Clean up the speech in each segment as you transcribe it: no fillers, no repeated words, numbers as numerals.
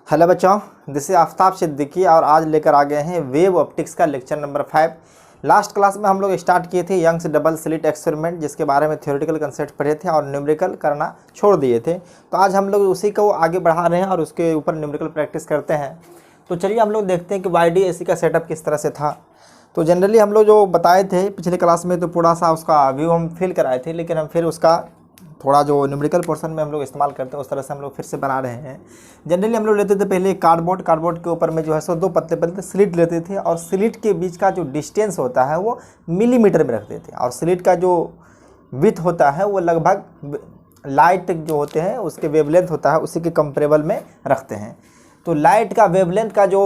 Hello बच्चों, this is Aftab Siddiqui और आज लेकर आ गए हैं वेव ऑप्टिक्स का लेक्चर नंबर 5। लास्ट क्लास में हम लोग स्टार्ट किए थे यंग्स डबल स्लिट एक्सपेरिमेंट, जिसके बारे में थ्योरेटिकल कंसेप्ट पढ़े थे और न्यूमेरिकल करना छोड़ दिए थे। तो आज हम लोग उसी को आगे बढ़ा रहे हैं और उसके ऊपर न्यूमेरिकल प्रैक्टिस करते हैं। तो चलिए हम लोग देखते हैं कि YDAC का सेटअप किस तरह से था। तो जनरली हम लोग जो बताए थे पिछले क्लास में, तो थोड़ा सा उसका व्यू हम फिल कराए थे, लेकिन हम फिर उसका थोड़ा जो न्यूमेरिकल पोर्शन में हम लोग इस्तेमाल करते हैं उस तरह से हम लोग फिर से बना रहे हैं। जनरली हम लोग लेते थे पहले कार्डबोर्ड के ऊपर में जो है सो दो पतले पतले स्लिट लेते थे और स्लिट के बीच का जो डिस्टेंस होता है वो मिलीमीटर में रखते थे और स्लिट का जो विड्थ होता है वो लगभग लाइट जो होते हैं उसके वेवलेंथ होता है उसी के कंपेरेबल में रखते हैं। तो लाइट का वेवलेंथ का जो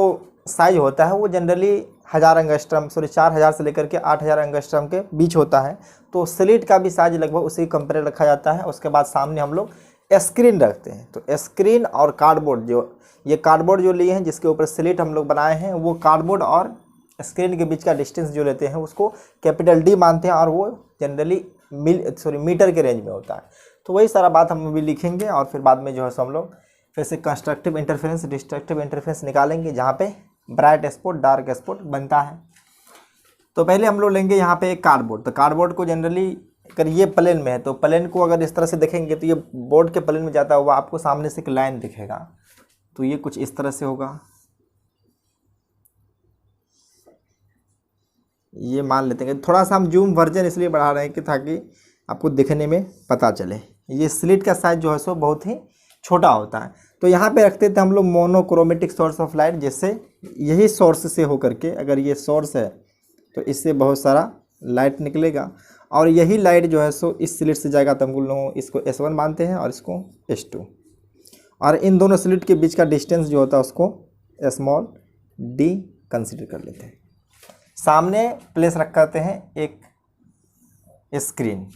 साइज होता है वो जनरली 4000 से लेकर के 8000 एंगस्ट्रम के बीच होता है। तो स्लिट का भी साइज लगभग उसी कंपेयर रखा जाता है। उसके बाद सामने हम लोग स्क्रीन रखते हैं। तो स्क्रीन और कार्डबोर्ड, जो ये कार्डबोर्ड जो लिए हैं जिसके ऊपर स्लिट हम लोग बनाए हैं, वो कार्डबोर्ड और स्क्रीन के बीच का डिस्टेंस जो लेते हैं उसको कैपिटल D मानते हैं और वो जनरली मीटर के रेंज में होता है। तो वही सारा बात हम भी लिखेंगे और फिर बाद में जो है सो हम लोग फिर से कंस्ट्रक्टिव इंटरफेरेंस डिस्ट्रक्टिव इंटरफेरेंस निकालेंगे जहाँ पे ब्राइट स्पॉट डार्क स्पॉट बनता है। तो पहले हम लोग लेंगे यहाँ पे एक कार्डबोर्ड। तो कार्डबोर्ड को जनरली अगर ये प्लेन में है तो प्लेन को अगर इस तरह से देखेंगे तो ये बोर्ड के प्लेन में जाता हुआ आपको सामने से एक लाइन दिखेगा। तो ये कुछ इस तरह से होगा। ये मान लेते हैं, थोड़ा सा हम जूम वर्जन इसलिए बढ़ा रहे हैं कि ताकि आपको दिखने में पता चले। ये स्लिट का साइज जो है सो बहुत ही छोटा होता है। तो यहाँ पे रखते थे हम लोग मोनोक्रोमेटिक सोर्स ऑफ लाइट, जिससे यही सोर्स से होकर के, अगर ये सोर्स है तो इससे बहुत सारा लाइट निकलेगा और यही लाइट जो है सो इस स्लिट से जाएगा। तो हम लोग इसको S1 मानते हैं और इसको S2, और इन दोनों स्लिट के बीच का डिस्टेंस जो होता है उसको स्मॉल d कंसिडर कर लेते हैं। सामने प्लेस रख करते हैं एक स्क्रीन,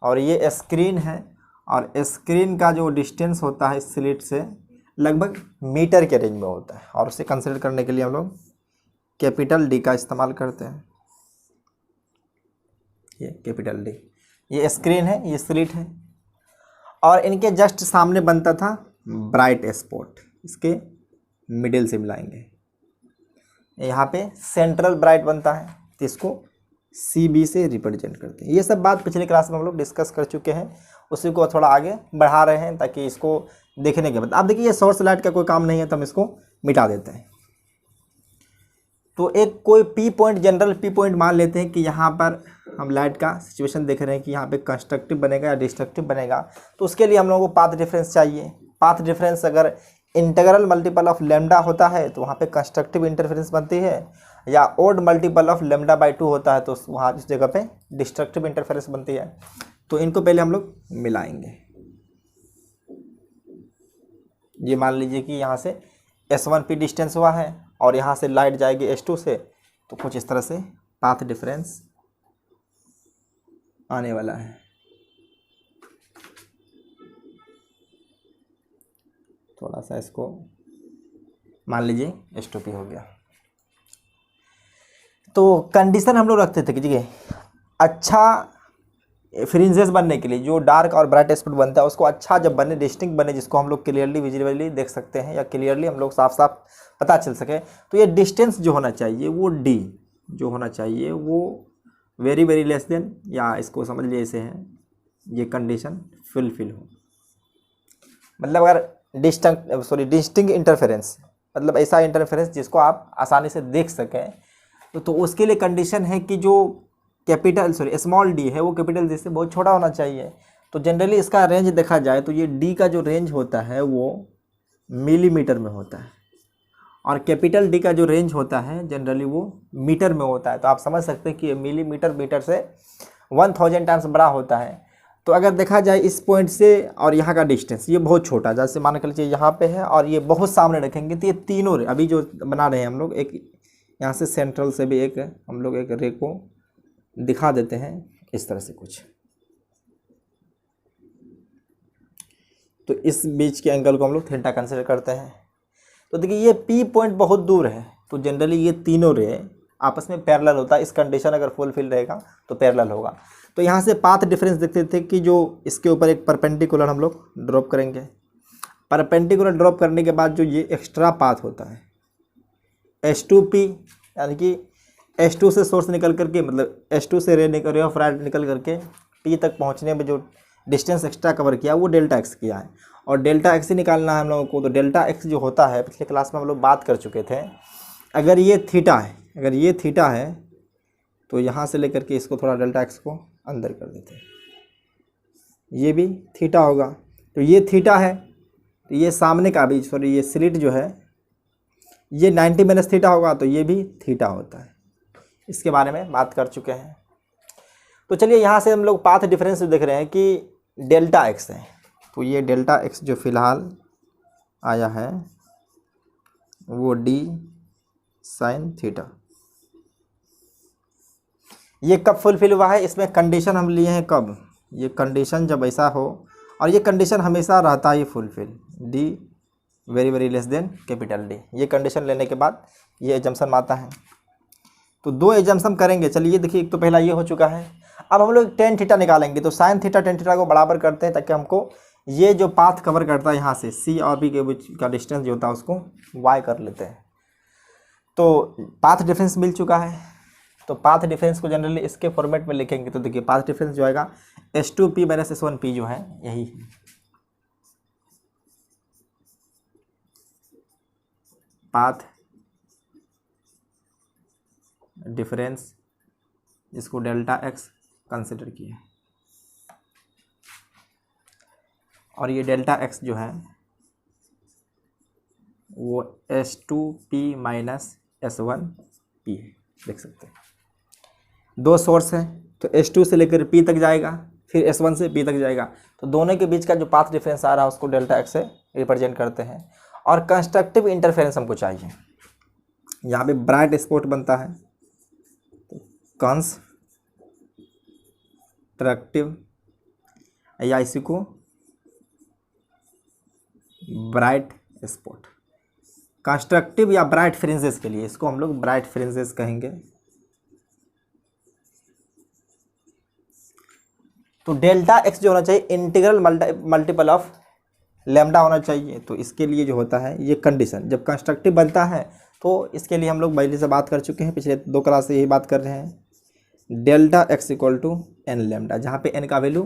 और ये स्क्रीन है और स्क्रीन का जो डिस्टेंस होता है स्लिट से लगभग मीटर के रेंज में होता है और उसे कंसिडर करने के लिए हम लोग कैपिटल D का इस्तेमाल करते हैं। ये कैपिटल D, ये स्क्रीन है, ये स्लिट है और इनके जस्ट सामने बनता था ब्राइट स्पॉट। इसके मिडिल से मिलाएंगे, यहाँ पे सेंट्रल ब्राइट बनता है तो इसको CB से रिप्रेजेंट करते हैं। ये सब बात पिछले क्लास में हम लोग डिस्कस कर चुके हैं, उसी को थोड़ा आगे बढ़ा रहे हैं ताकि इसको देखने के बाद आप देखिए ये सोर्स लाइट का कोई काम नहीं है तो हम इसको मिटा देते हैं। तो एक कोई P point, general P point मान लेते हैं कि यहाँ पर हम लाइट का सिचुएशन देख रहे हैं कि यहाँ पे कंस्ट्रक्टिव बनेगा या डिस्ट्रक्टिव बनेगा। तो उसके लिए हम लोगों को पाथ डिफरेंस चाहिए। पाथ डिफरेंस अगर इंटीग्रल मल्टीपल ऑफ लेमडा होता है तो वहाँ पे कंस्ट्रक्टिव इंटरफेरेंस बनती है, या ओड मल्टीपल ऑफ लेमडा/2 होता है तो वहाँ इस जगह पे डिस्ट्रक्टिव इंटरफेरेंस बनती है। तो इनको पहले हम लोग मिलाएंगे। ये मान लीजिए कि यहाँ से S1P डिस्टेंस हुआ है और यहाँ से लाइट जाएगी S2 से, तो कुछ इस तरह से पाथ डिफरेंस आने वाला है। थोड़ा सा इसको मान लीजिए S2P हो गया। तो कंडीशन हम लोग रखते थे कि ठीक है, अच्छा फ्रिंजेस बनने के लिए जो डार्क और ब्राइट स्पॉट बनता है उसको अच्छा जब बने, डिस्टिंक्ट बने, जिसको हम लोग क्लियरली विजिबली देख सकते हैं या क्लियरली हम लोग साफ साफ पता चल सके, तो ये डिस्टेंस जो होना चाहिए वो D जो होना चाहिए वो वेरी वेरी लेस देन, या इसको समझ लीजिए ऐसे हैं, ये कंडीशन फुलफिल हो। मतलब अगर डिस्टिंक्ट इंटरफेरेंस, मतलब ऐसा इंटरफेरेंस जिसको आप आसानी से देख सकें, तो उसके लिए कंडीशन है कि जो स्मॉल d है वो कैपिटल D से बहुत छोटा होना चाहिए। तो जनरली इसका रेंज देखा जाए तो ये D का जो रेंज होता है वो मिलीमीटर में होता है और कैपिटल D का जो रेंज होता है जनरली वो मीटर में होता है। तो आप समझ सकते हैं कि मिलीमीटर मीटर से 1000 टाइम्स बड़ा होता है। तो अगर देखा जाए इस पॉइंट से और यहाँ का डिस्टेंस ये बहुत छोटा, जैसे मान कर लीजिए यहाँ पे है और ये बहुत सामने रखेंगे तो ये तीनों अभी जो बना रहे हैं हम लोग, एक यहाँ से सेंट्रल से भी एक हम लोग एक रे को दिखा देते हैं इस तरह से कुछ। तो इस बीच के एंगल को हम लोग थीटा कंसिडर करते हैं। तो देखिए ये P पॉइंट बहुत दूर है तो जनरली ये तीनों रे आपस में पैरेलल होता है। इस कंडीशन अगर फुलफिल रहेगा तो पैरेलल होगा। तो यहाँ से पाथ डिफरेंस देखते थे कि जो इसके ऊपर एक परपेंडिकुलर हम लोग ड्रॉप करेंगे परपेंडिकुलर ड्रॉप करने के बाद जो ये एक्स्ट्रा पाथ होता है H2P, यानी कि H2 से सोर्स निकल करके, मतलब H2 से रे ऑफ लाइट निकल करके P तक पहुंचने में जो डिस्टेंस एक्स्ट्रा कवर किया वो डेल्टा एक्स किया है, और डेल्टा एक्स ही निकालना है हम लोगों को। तो डेल्टा एक्स जो होता है पिछले क्लास में हम लोग बात कर चुके थे, अगर ये थीटा है, अगर ये थीटा है तो यहाँ से लेकर के इसको थोड़ा डेल्टा एक्स को अंदर कर देते हैं, ये भी थीटा होगा। तो ये थीटा है, तो ये सामने का भी, सॉरी ये स्लिट जो है ये 90 माइनस थीटा होगा, तो ये भी थीटा होता है। इसके बारे में बात कर चुके हैं। तो चलिए यहाँ से हम लोग पाथ डिफरेंस देख रहे हैं कि डेल्टा एक्स है, तो ये डेल्टा एक्स जो फिलहाल आया है वो डी साइन थीटा, ये कब फुलफिल हुआ है, इसमें कंडीशन हम लिए हैं कब, ये कंडीशन जब ऐसा हो, और ये कंडीशन हमेशा रहता है fulfil, D very very less than capital D. ये कंडीशन लेने के बाद ये एजम्पशन आता है। तो दो एजम्पशन करेंगे। चलिए देखिए, एक तो पहला ये हो चुका है। अब हम लोग टेन थीटा निकालेंगे, तो साइन थीटा टेन थीटा को बराबर करते हैं ताकि हमको ये जो पाथ कवर करता है यहाँ से सी और बी के बीच का डिस्टेंस जो होता है उसको वाई कर लेते हैं। तो पाथ डिफरेंस मिल चुका है। तो पाथ डिफरेंस को जनरली इसके फॉर्मेट में लिखेंगे, तो देखिए पाथ डिफरेंस जो आएगा H2P माइनस S1P जो है यही है। पाथ डिफरेंस इसको डेल्टा एक्स कंसिडर किया है, और ये डेल्टा एक्स जो है वो H2P माइनस S1P है। देख सकते हैं दो सोर्स है, तो H2 से लेकर P तक जाएगा, फिर S1 से P तक जाएगा। तो दोनों के बीच का जो पाथ डिफरेंस आ रहा है उसको डेल्टा एक्स से रिप्रेजेंट करते हैं। और कंस्ट्रक्टिव इंटरफेरेंस हमको चाहिए, यहाँ पे ब्राइट स्पॉट बनता है, तो कंस्ट्रक्टिव या इसी को ब्राइट स्पॉट, कंस्ट्रक्टिव या ब्राइट फ्रिंजेस के लिए इसको हम लोग ब्राइट फ्रिंजेस कहेंगे। तो डेल्टा एक्स जो होना चाहिए इंटीग्रल मल्टीपल ऑफ लैम्डा होना चाहिए। तो इसके लिए जो होता है ये कंडीशन जब कंस्ट्रक्टिव बनता है, तो इसके लिए हम लोग पहले से बात कर चुके हैं, पिछले दो क्लास से यही बात कर रहे हैं। Delta X equal to N lambda, जहाँ पे एन का वैल्यू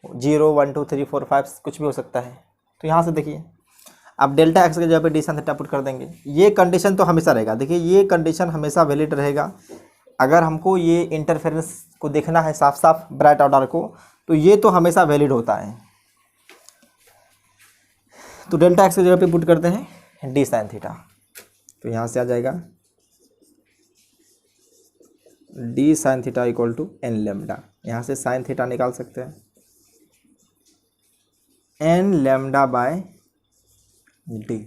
0 1 2 3 4 5 कुछ भी हो सकता है। तो यहाँ से देखिए अब डेल्टा एक्स के जगह पे डी साइन थीटा पुट कर देंगे। ये कंडीशन तो हमेशा रहेगा, देखिए ये कंडीशन हमेशा वैलिड रहेगा। अगर हमको ये इंटरफेरेंस को देखना है साफ साफ ब्राइट ऑर्डर को, तो ये तो हमेशा वैलिड होता है। तो डेल्टा एक्स की जगह पे पुट करते हैं डी साइन थीटा, तो यहाँ से आ जाएगा D sine theta equal to N lambda. यहाँ से साइन थीटा निकाल सकते हैं, एन लैम्डा बाय डी।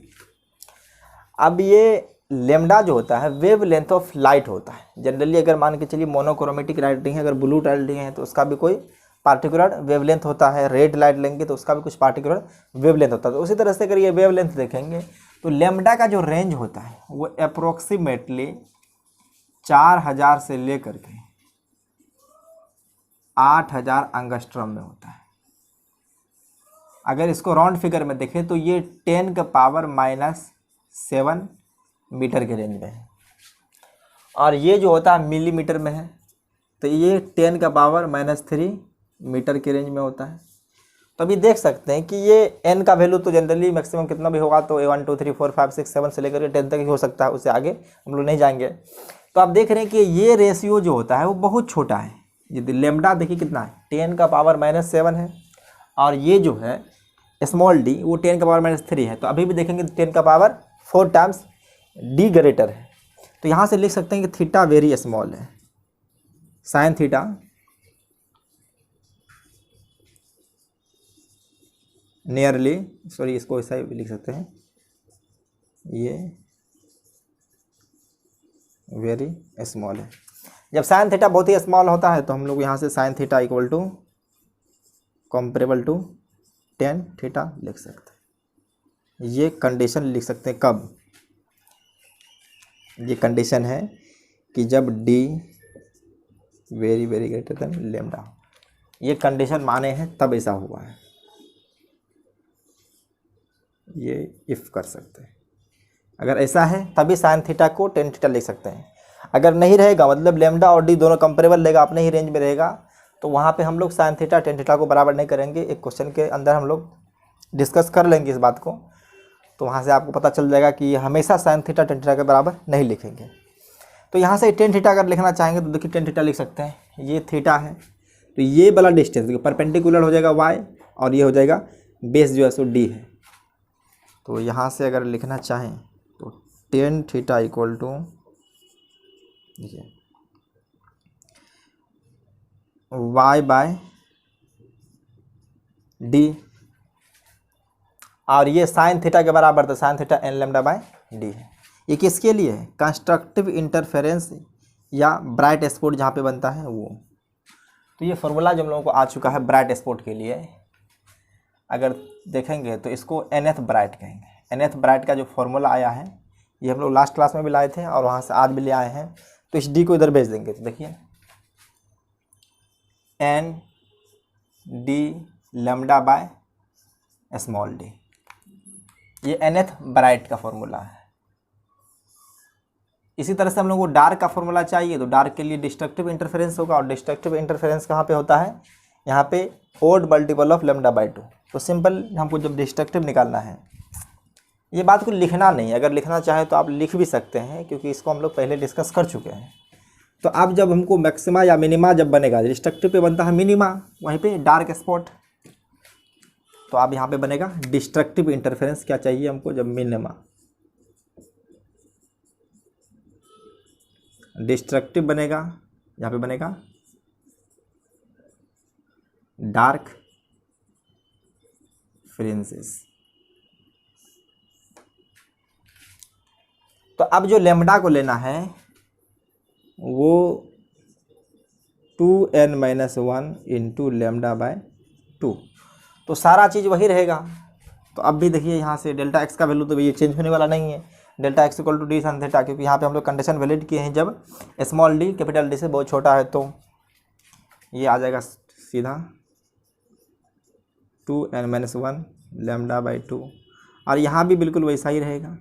अब ये लैम्डा जो होता है वेव लेंथ ऑफ लाइट होता है। जनरली अगर मान के चलिए मोनोक्रोमेटिक लाइटिंग है, अगर ब्लू लाइटिंग है तो उसका भी कोई पार्टिकुलर वेवलेंथ होता है, रेड लाइट लेंगे तो उसका भी कुछ पार्टिकुलर वेवलेंथ होता है। तो उसी तरह से अगर ये वेवलेंथ देखेंगे तो लैम्डा का जो रेंज होता है वो अप्रोक्सीमेटली 4000 से लेकर के 8000 एंगस्ट्रॉम में होता है। अगर इसको राउंड फिगर में देखें तो ये 10 का पावर -7 मीटर के रेंज में है, और ये जो होता है मिलीमीटर में है, तो ये 10 का पावर -3 मीटर के रेंज में होता है। तो अभी देख सकते हैं कि ये n का वैल्यू तो जनरली मैक्सिमम कितना भी होगा, तो 1 2 3 4 5 6 7 से लेकर के 10 तक ही हो सकता है, उससे आगे हम लोग नहीं जाएंगे। तो आप देख रहे हैं कि ये रेशियो जो होता है वो बहुत छोटा है। यदि लेमडा देखिए कितना है, 10 का पावर -7 है, और ये जो है स्मॉल डी वो 10 का पावर -3 है। तो अभी भी देखेंगे 10 का पावर 4 टाइम्स डी ग्रेटर है। तो यहाँ से लिख सकते हैं कि थीटा वेरी स्मॉल है, साइन थीटा नियरली, सॉरी इसको ऐसा ही लिख सकते हैं, ये वेरी स्मॉल है। जब साइन थीटा बहुत ही स्मॉल होता है तो हम लोग यहाँ से sine theta equal to comparable to 10 theta लिख सकते हैं। ये कंडीशन लिख सकते हैं कब, ये कंडीशन है कि जब d very very greater than lambda, ये कंडीशन माने हैं तब ऐसा हुआ है। ये इफ़ कर सकते हैं। अगर ऐसा है तभी साइन थीटा को टेन थीटा लिख सकते हैं। अगर नहीं रहेगा, मतलब लेमडा और डी दोनों कंपेरेबल रहेगा, अपने ही रेंज में रहेगा, तो वहाँ पे हम लोग साइन थीटा टेन थीटा को बराबर नहीं करेंगे। एक क्वेश्चन के अंदर हम लोग डिस्कस कर लेंगे इस बात को, तो वहाँ से आपको पता चल जाएगा कि हमेशा साइन थीटा टेन थीटा के बराबर नहीं लिखेंगे। तो यहाँ से टेन थीटा अगर लिखना चाहेंगे तो देखिए टेन थीटा लिख सकते हैं। ये थीटा है, तो ये वाला डिस्टेंस देखिए परपेंडिकुलर हो जाएगा वाई, और ये हो जाएगा बेस जो है सो डी है। तो यहाँ से अगर लिखना चाहें तो टेन थीटा इक्वल टू, देखिए वाई बाय डी, और ये साइन थीटा के बराबर, तो sine theta N lambda by D है। ये किसके लिए है? कंस्ट्रक्टिव इंटरफेरेंस या ब्राइट स्पॉट जहाँ पे बनता है वो। तो ये फार्मूला जो हम लोगों को आ चुका है ब्राइट स्पॉट के लिए, अगर देखेंगे तो इसको nth ब्राइट कहेंगे। nth ब्राइट का जो फार्मूला आया है ये हम लोग लास्ट क्लास में भी लाए थे और वहाँ से आज भी ले आए हैं। तो इस डी को इधर भेज देंगे, तो देखिए N D lambda by small D, ये nth ब्राइट का फॉर्मूला है। इसी तरह से हम लोग को डार्क का फॉर्मूला चाहिए, तो डार्क के लिए डिस्ट्रक्टिव इंटरफेरेंस होगा, और डिस्ट्रक्टिव इंटरफेरेंस कहाँ पे होता है? यहाँ पे odd multiple of lambda by 2। तो सिंपल हमको जब डिस्ट्रक्टिव निकालना है, ये बात को लिखना नहीं, अगर लिखना चाहें तो आप लिख भी सकते हैं, क्योंकि इसको हम लोग पहले डिस्कस कर चुके हैं। तो अब जब हमको मैक्सिमा या मिनिमा जब बनेगा, डिस्ट्रक्टिव पे बनता है मिनिमा, वहीं पे डार्क स्पॉट, तो अब यहाँ पे बनेगा डिस्ट्रक्टिव इंटरफेरेंस। क्या चाहिए हमको? जब मिनिमा, डिस्ट्रक्टिव बनेगा, यहाँ पे बनेगा डार्क फ्रिंजेस। तो अब जो लेमडा को लेना है वो 2n-1 इंटू लेमडा बाय 2, तो सारा चीज़ वही रहेगा। तो अब भी देखिए यहाँ से डेल्टा एक्स का वैल्यू तो ये चेंज होने वाला नहीं है, delta X equal to D sine theta, क्योंकि यहाँ पे हम लोग कंडीशन वैलिड किए हैं जब स्मॉल डी कैपिटल डी से बहुत छोटा है, तो ये आ जाएगा सीधा 2n-1 लेमडा बाई 2, और यहाँ भी बिल्कुल वैसा ही रहेगा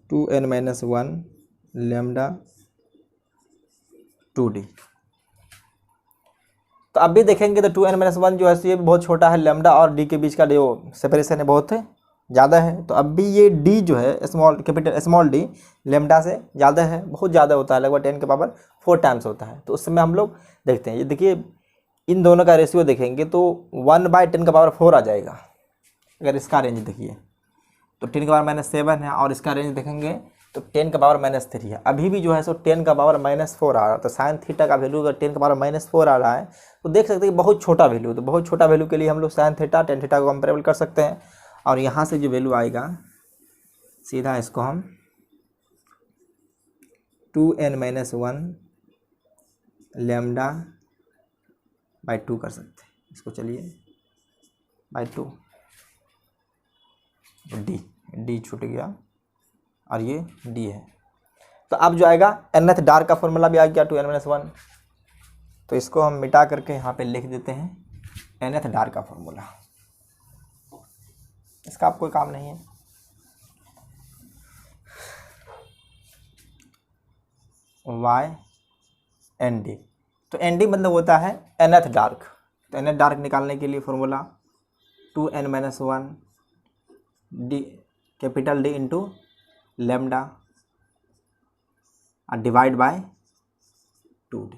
2n-1 लेमडा 2d। तो अब भी देखेंगे तो 2n-1 जो है ये भी बहुत छोटा है, लेमडा और डी के बीच का जो सेपरेशन है बहुत ज़्यादा है। तो अब भी ये डी जो है स्मॉल डी लेमडा से ज़्यादा है, बहुत ज़्यादा होता है, लगभग 10 के पावर 4 टाइम्स होता है। तो उस समय हम लोग देखते हैं, ये देखिए इन दोनों का रेशियो देखेंगे तो 1/10 का पावर 4 आ जाएगा। अगर इसका रेंज देखिए तो 10 का पावर -7 है, और इसका रेंज देखेंगे तो 10 का पावर -3 है। अभी भी जो है सो 10 का पावर -4 आ रहा है। तो साइन थीटा का वैल्यू अगर 10 का पावर -4 आ रहा है तो देख सकते हैं बहुत छोटा वैल्यू। तो बहुत छोटा वैल्यू के लिए हम लोग साइन थीटा टेन थीटा को कंपेरेबल कर सकते हैं, और यहाँ से जो वैल्यू आएगा सीधा इसको हम 2n-1 लेमडा बाई 2 कर सकते हैं। इसको चलिए बाई 2, डी छूट गया और ये डी है। तो अब जो आएगा nth डार्क का फॉर्मूला भी आ गया 2n-1, तो इसको हम मिटा करके यहाँ पे लिख देते हैं nth डार्क का फॉर्मूला। इसका आप कोई काम नहीं है। y एन डी, तो एन डी मतलब होता है nth डार्क। तो nth डार्क निकालने के लिए formula 2n-1 D capital D into lambda divide by 2d,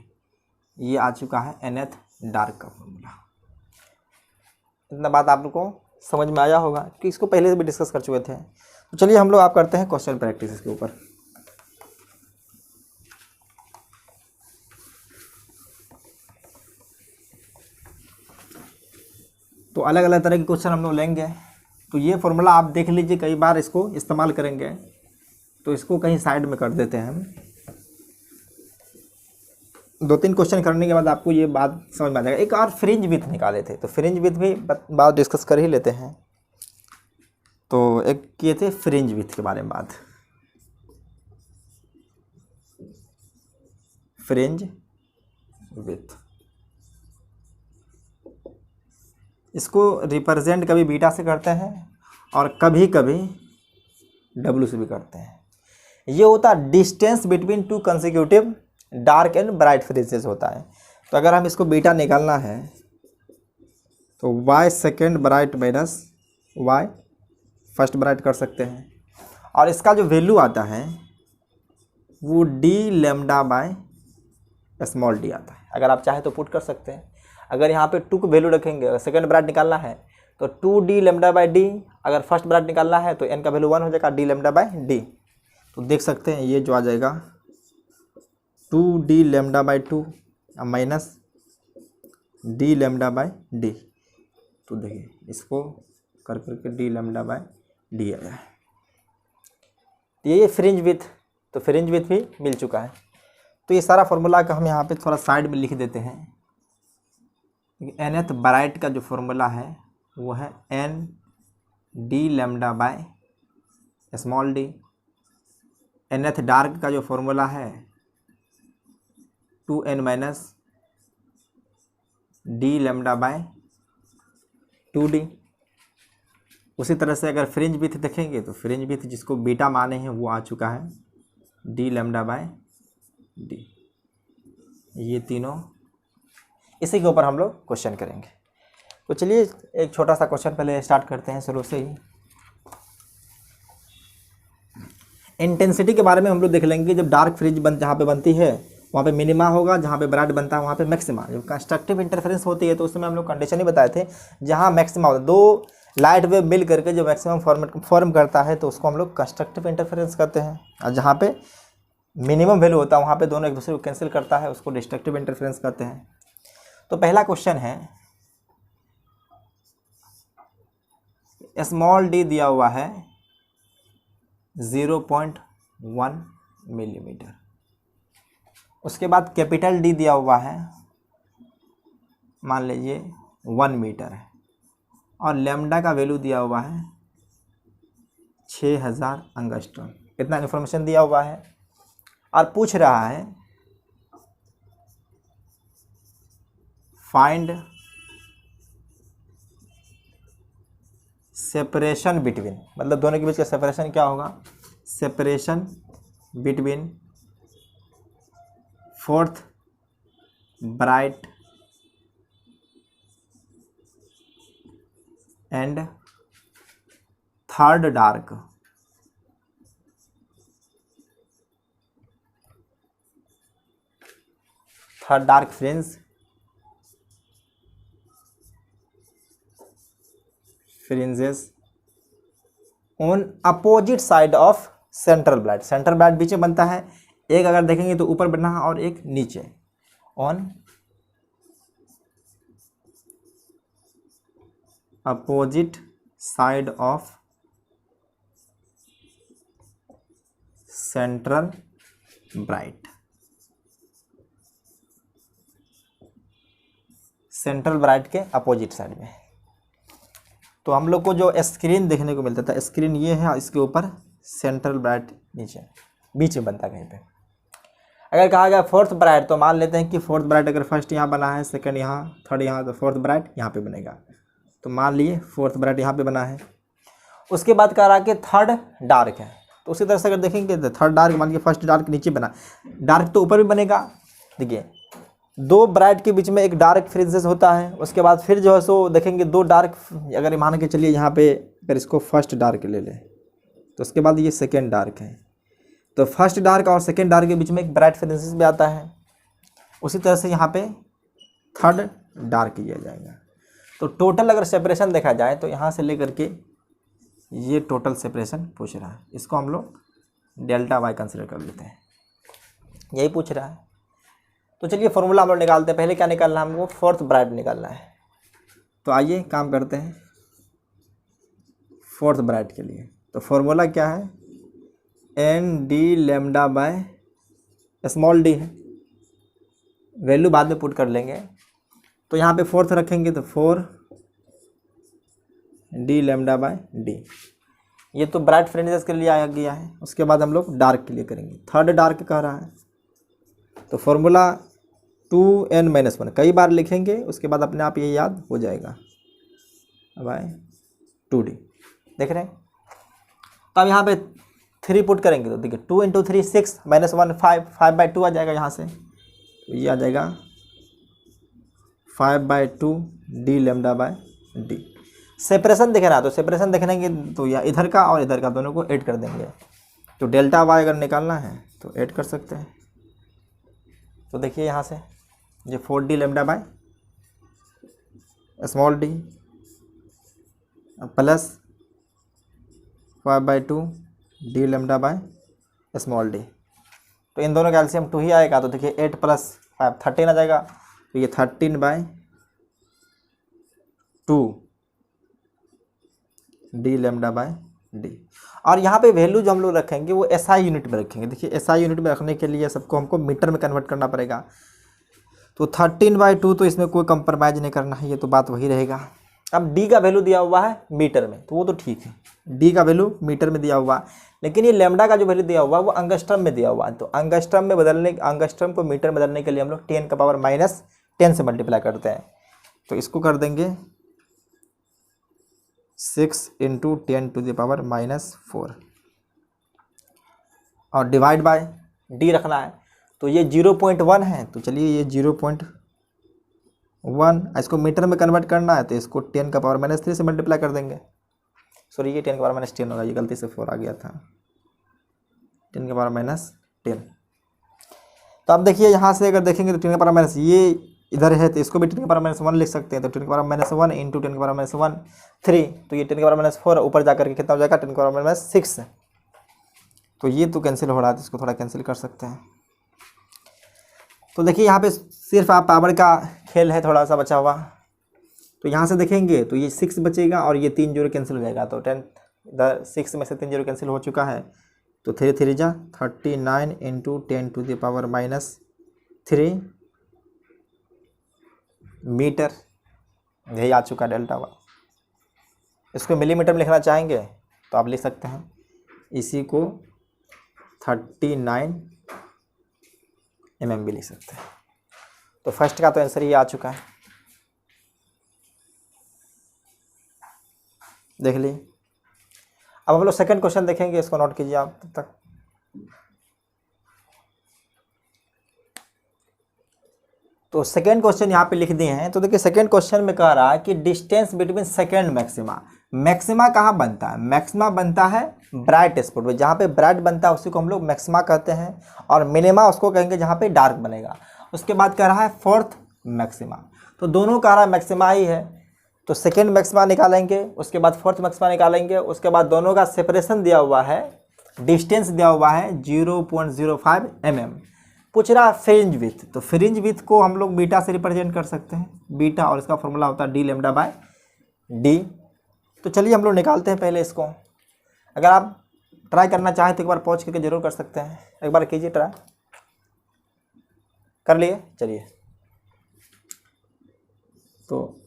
ये आ चुका है nth डार्क का फॉर्मूला। इतना बात आप लोग को समझ में आया होगा कि इसको पहले से भी डिस्कस कर चुके थे। तो चलिए हम लोग आप करते हैं क्वेश्चन प्रैक्टिस इसके ऊपर। तो अलग अलग तरह के क्वेश्चन हम लोग लेंगे। तो ये फॉर्मूला आप देख लीजिए, कई बार इसको इस्तेमाल करेंगे, तो इसको कहीं साइड में कर देते हैं हम। 2-3 क्वेश्चन करने के बाद आपको ये बात समझ में आ जाएगा। एक और फ्रिंज विड्थ निकाले थे, तो फ्रिंज विड्थ भी बात डिस्कस कर ही लेते हैं। तो एक किए थे फ्रिंज विड्थ के बारे में बात, फ्रिंज विड्थ। इसको रिप्रेजेंट कभी बीटा से करते हैं और कभी कभी डब्ल्यू से भी करते हैं। ये होता है distance between two consecutive dark and bright fringes होता है। तो अगर हम इसको बीटा निकालना है तो Y second bright minus Y first bright कर सकते हैं, और इसका जो वैल्यू आता है वो D lambda by small D आता है। अगर आप चाहे तो पुट कर सकते हैं। अगर यहाँ पे टू को वैल्यू रखेंगे, अगर सेकेंड ब्राइट निकालना है तो 2d लेमडा बाय डी, अगर फर्स्ट ब्राइट निकालना है तो n का वैल्यू 1 हो जाएगा d लेमडा बाय डी। तो देख सकते हैं ये जो आ जाएगा 2d lambda by 2 minus d lambda by D. तो देखिए इसको कर करके d लेमडा बाय डी आ जाए। ये फ्रिंज विथ, तो फ्रिंज विथ भी मिल चुका है। तो ये सारा फॉर्मूला का हम यहाँ पे थोड़ा साइड में लिख देते हैं। nth ब्राइट का जो फॉर्मूला है वो है n d lambda by small D. nth dark का जो फॉर्मूला है 2n minus d lambda by 2d। उसी तरह से अगर फ्रिंज विथ देखेंगे तो फ्रिंज विथ जिसको बीटा माने हैं वो आ चुका है d लेमडा बाय डी। ये तीनों इसी के ऊपर हम लोग क्वेश्चन करेंगे। तो चलिए एक छोटा सा क्वेश्चन पहले स्टार्ट करते हैं शुरू से ही। इंटेंसिटी के बारे में हम लोग देख लेंगे। जब डार्क फ्रिंज जहाँ पे बनती है वहाँ पे मिनिमा होगा, जहाँ पे ब्राइट बनता है वहाँ पे मैक्सिमा। जब कंस्ट्रक्टिव इंटरफेरेंस होती है तो उसमें हम लोग कंडीशन ही बताए थे, जहाँ मैक्सिमा होता है, दो लाइट वेव मिल करके जो मैक्सिमम फॉर्म करता है तो उसको हम लोग कंस्ट्रक्टिव इंटरफेरेंस कहते हैं। और जहाँ पे मिनिमम वैल्यू होता है वहाँ पे दोनों एक दूसरे को कैंसिल करता है, उसको डिस्ट्रक्टिव इंटरफेरेंस कहते हैं। तो पहला क्वेश्चन है, स्मॉल डी दिया हुआ है 0.1 मिलीमीटर, उसके बाद कैपिटल डी दिया हुआ है मान लीजिए 1 मीटर है, और लेमडा का वैल्यू दिया हुआ है 6000 एंगस्ट्रॉम। इतना इन्फॉर्मेशन दिया हुआ है और पूछ रहा है फाइंड सेपरेशन बिटवीन, मतलब दोनों के बीच का सेपरेशन क्या होगा, separation between fourth bright and third dark. Third dark fringes on opposite side of central bright. Central bright बीच में बनता है, एक अगर देखेंगे तो ऊपर बना है और एक नीचे। On opposite side of central bright. Central bright के अपोजिट साइड में। तो हम लोग को जो स्क्रीन देखने को मिलता था, स्क्रीन ये है, इसके ऊपर सेंट्रल ब्राइट नीचे बीच में बनता है कहीं पे। अगर कहा गया फोर्थ ब्राइट तो मान लेते हैं कि फोर्थ ब्राइट अगर फर्स्ट यहाँ बना है, सेकंड यहाँ, थर्ड यहाँ, तो फोर्थ ब्राइट यहाँ पे बनेगा। तो मान लिए फोर्थ ब्राइट यहाँ पे बना है। उसके बाद कह रहा कि थर्ड डार्क है, तो उसी तरह से अगर देखेंगे तो थर्ड डार्क मान लीजिए फर्स्ट डार्क नीचे बना, डार्क तो ऊपर भी बनेगा। देखिए दो ब्राइट के बीच में एक डार्क फ्रिंजेस होता है, उसके बाद फिर जो है सो देखेंगे दो डार्क, अगर मान के चलिए यहाँ पे अगर इसको फर्स्ट डार्क ले लें तो उसके बाद ये सेकेंड डार्क है, तो फर्स्ट डार्क और सेकेंड डार्क के बीच में एक ब्राइट फ्रिंजेस भी आता है। उसी तरह से यहाँ पे थर्ड डार्क किया जाएगा। तो टोटल अगर सेपरेशन देखा जाए तो यहाँ से लेकर के ये टोटल सेपरेशन पूछ रहा है, इसको हम लोग डेल्टा वाई कंसिडर कर लेते हैं, यही पूछ रहा है। तो चलिए फॉर्मूला हम लोग निकालते हैं। पहले क्या निकालना है हमको, फोर्थ ब्राइट निकालना है। तो आइए काम करते हैं फोर्थ ब्राइट के लिए। तो फॉर्मूला क्या है, N D lambda by small D है, वैल्यू बाद में पुट कर लेंगे। तो यहाँ पे फोर्थ रखेंगे तो 4 डी लेमडा बाय डी। ये तो ब्राइट फ्रिंजेस के लिए आया गया है। उसके बाद हम लोग डार्क के लिए करेंगे। थर्ड डार्क कह रहा है तो फॉर्मूला 2n-1 कई बार लिखेंगे, उसके बाद अपने आप ये याद हो जाएगा। Bye 2d। देख रहे हैं। तो अब यहाँ पे 3 पुट करेंगे तो देखिए 2 × 3 6 -1 5, 5/2 आ जाएगा यहाँ से। तो ये आ जाएगा 5/2 d λ/d। सेपरेशन देखना तो सेपरेशन देखने के तो या इधर का और इधर का दोनों को ऐड कर देंगे। तो डेल्टा वाई अगर निकालना है तो ऐड कर सकते हैं। तो देखिए यहाँ से ये 4d λ/d plus 5/2 d λ/d। तो इन दोनों का एलसीएम 2 ही आएगा। तो देखिए 8 + 5 13 आ जाएगा। तो ये 13/2 d λ/d। और यहाँ पे वैल्यू जो हम लोग रखेंगे वो एसआई यूनिट में रखेंगे। देखिए एसआई यूनिट में रखने के लिए सबको हमको मीटर में कन्वर्ट करना पड़ेगा। तो 13/2 तो इसमें कोई कंप्रोमाइज़ नहीं करना है, ये तो बात वही रहेगा। अब डी का वैल्यू दिया हुआ है मीटर में तो वो तो ठीक है, डी का वैल्यू मीटर में दिया हुआ, लेकिन ये लैम्डा का जो वैल्यू दिया हुआ वो अंगस्ट्रम में दिया हुआ है। तो अंगस्ट्रम को मीटर में बदलने के लिए हम लोग 10⁻⁻10 से मल्टीप्लाई करते हैं। तो इसको कर देंगे 6 × 10⁻⁻4 और डिवाइड बाय डी रखना है। तो ये 0.1 है तो चलिए ये 0.1, इसको मीटर में कन्वर्ट करना है तो इसको 10⁻³ से मल्टीप्लाई कर देंगे। सॉरी ये 10⁻10 होगा, ये गलती से 4 आ गया था, 10⁻10। तो अब देखिए यहाँ से अगर देखेंगे तो 10⁻, ये इधर है तो इसको भी 10⁻1 लिख सकते हैं। तो 10⁻1 × 10⁻1 3, तो ये 10⁻4 ऊपर जाकर के कितना हो जाएगा 10⁻6। तो ये तो कैंसिल हो रहा है तो इसको थोड़ा कैंसिल कर सकते हैं। तो देखिए यहाँ पे सिर्फ आप पावर का खेल है, थोड़ा सा बचा हुआ। तो यहाँ से देखेंगे तो ये 6 बचेगा और ये 3 0 कैंसिल हो जाएगा। तो 6 में से 3 0 कैंसिल हो चुका है। तो 3 3 जा 39 × 10⁻³ मीटर, यही आ चुका डेल्टा वाई। इसको मिलीमीटर में लिखना चाहेंगे तो आप लिख सकते हैं, इसी को 39 mm भी लिख सकते हैं। तो फर्स्ट का तो आंसर ये आ चुका है, देख ली। अब हम लोग सेकंड क्वेश्चन देखेंगे, इसको नोट कीजिए आप तब तक। तो सेकेंड क्वेश्चन यहाँ पे लिख दिए हैं। तो देखिए सेकेंड क्वेश्चन में कह रहा है कि distance between second maxima, maxima कहाँ बनता है, मैक्सिमा बनता है ब्राइट स्पॉट में, जहाँ पे ब्राइट बनता है उसी को हम लोग मैक्सिमा कहते हैं, और मिनिमा उसको कहेंगे जहाँ पे डार्क बनेगा। उसके बाद कह रहा है फोर्थ मैक्सिमा, तो दोनों कह रहा है मैक्सिमा ही है। तो सेकेंड मैक्सिमा निकालेंगे, उसके बाद फोर्थ मैक्सिमा निकालेंगे, उसके बाद दोनों का सेपरेशन दिया हुआ है, डिस्टेंस दिया हुआ है 0.05 mm। पूछ रहा है फ्रिंज विथ, तो फ्रिंज विथ को हम लोग बीटा से रिप्रेजेंट कर सकते हैं, बीटा, और इसका फॉर्मूला होता है d λ/d। तो चलिए हम लोग निकालते हैं पहले इसको। अगर आप ट्राई करना चाहें तो एक बार पॉज करके जरूर कर सकते हैं, एक बार कीजिए ट्राई, कर लिए। चलिए तो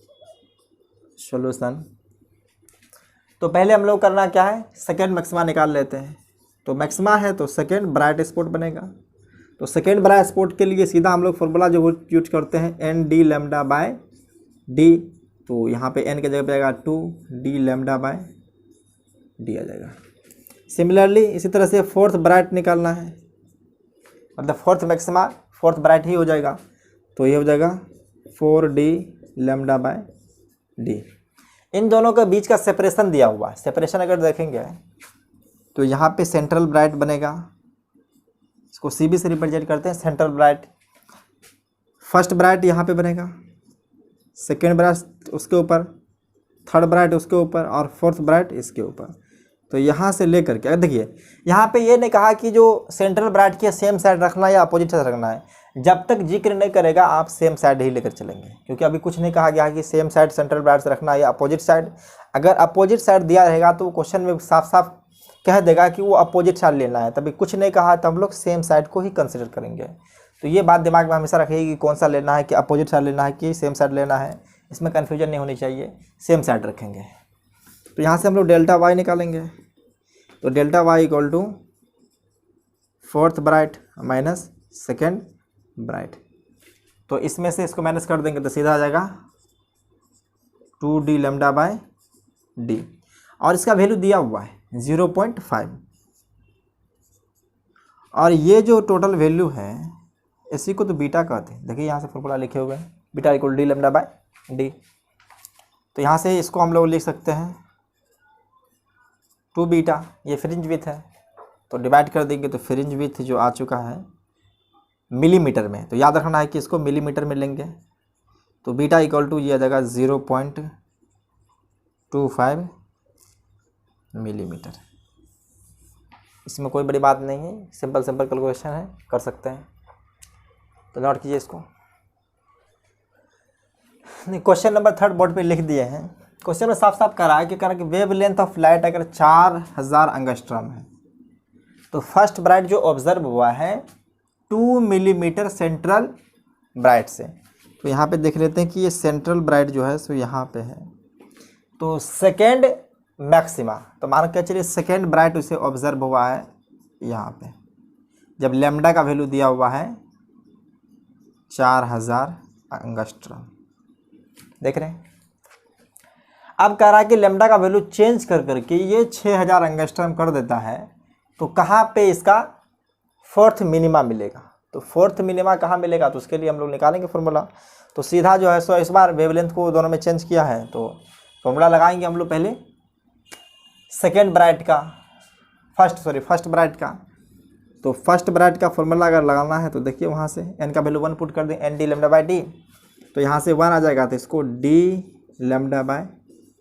सॉल्यूशन, तो पहले हम लोग करना क्या है, सेकेंड मैक्सिमा निकाल लेते हैं। तो मैक्सिमा है तो सेकेंड ब्राइट स्पॉट बनेगा। तो सेकेंड ब्राइट स्पॉट के लिए सीधा हम लोग फॉर्मूला जो यूज करते हैं n d λ/d। तो यहाँ पे n की जगह पे आएगा 2 d λ/d आ जाएगा। सिमिलरली इसी तरह से फोर्थ ब्राइट निकालना है, मतलब फोर्थ मैक्सिमा फोर्थ ब्राइट ही हो जाएगा। तो ये हो जाएगा 4d λ/d। इन दोनों के बीच का सेपरेशन दिया हुआ है, सेपरेशन अगर देखेंगे तो यहाँ पे सेंट्रल ब्राइट बनेगा, इसको CB से रिप्रेजेंट करते हैं, सेंट्रल ब्राइट। फर्स्ट ब्राइट यहाँ पे बनेगा, सेकेंड ब्राइट उसके ऊपर, थर्ड ब्राइट उसके ऊपर, और फोर्थ ब्राइट इसके ऊपर। तो यहाँ से लेकर के देखिए, यहाँ पे ये नहीं कहा कि जो सेंट्रल ब्राइट की सेम साइड रखना है या अपोजिट साइड रखना है। जब तक जिक्र नहीं करेगा आप सेम साइड ही लेकर चलेंगे, क्योंकि अभी कुछ नहीं कहा गया कि सेम साइड सेंट्रल ब्राइट से रखना है या अपोजिट साइड। अगर अपोजिट साइड दिया रहेगा तो क्वेश्चन में साफ साफ कह देगा कि वो अपोजिट साइड लेना है, तभी कुछ नहीं कहा तो हम लोग सेम साइड को ही कंसिडर करेंगे। तो ये बात दिमाग में हमेशा रखिए कि कौन सा लेना है, कि अपोजिट साइड लेना है कि सेम साइड लेना है, इसमें कन्फ्यूजन नहीं होनी चाहिए, सेम साइड रखेंगे। तो यहाँ से हम लोग डेल्टा वाई निकालेंगे। तो delta Y equal to fourth bright minus second bright. तो इसमें से इसको माइनस कर देंगे तो सीधा आ जाएगा 2d λ/d। डी, और इसका वैल्यू दिया हुआ है 0.5, और ये जो टोटल वैल्यू है इसी को तो बीटा कहते हैं। देखिए यहाँ से फॉर्मूला लिखे हुए हैं, beta equal D lambda by D. तो यहाँ से इसको हम लोग लिख सकते हैं 2 बीटा, ये फ्रिंज विड्थ है, तो डिवाइड कर देंगे तो फ्रिंज विड्थ जो आ चुका है मिलीमीटर में, तो याद रखना है कि इसको मिलीमीटर में लेंगे। तो बीटा इक्वल टू ये आ जाएगा 0.25 मिलीमीटर। इसमें कोई बड़ी बात नहीं है, सिंपल कैलकुलेशन है, कर सकते हैं। तो नोट कीजिए इसको। क्वेश्चन नंबर 3 बोर्ड पे लिख दिए हैं। क्वेश्चन में साफ साफ कह रहा है कि वेव लेंथ ऑफ लाइट अगर 4000 एंगस्ट्रॉम है तो फर्स्ट ब्राइट जो ऑब्जर्व हुआ है 2 मिलीमीटर सेंट्रल ब्राइट से। तो यहाँ पे देख लेते हैं कि ये सेंट्रल ब्राइट जो है सो यहाँ पे है, तो सेकेंड मैक्सिमा, तो मान के चलिए सेकेंड ब्राइट उसे ऑब्जर्व हुआ है यहाँ पे, जब लैम्डा का वैल्यू दिया हुआ है 4000 एंगस्ट्रॉम। देख रहे हैं। अब कह रहा है कि लैम्डा का वैल्यू चेंज कर करके ये 6000 एंगस्ट्रॉम कर देता है, तो कहाँ पे इसका फोर्थ मिनिमा मिलेगा। तो फोर्थ मिनिमा कहाँ मिलेगा, तो उसके लिए हम लोग निकालेंगे फॉर्मूला। तो सीधा जो है सो इस बार वेवलेंथ को दोनों में चेंज किया है, तो फॉर्मूला लगाएंगे हम लोग पहले सेकेंड ब्राइट का, फर्स्ट ब्राइट का। तो फर्स्ट ब्राइट का फॉर्मूला अगर लगाना है तो देखिए वहाँ से एन का वैल्यू 1 पुट कर दें, N D lambda by D, तो यहाँ से 1 आ जाएगा, तो इसको डी लैम्डा बाय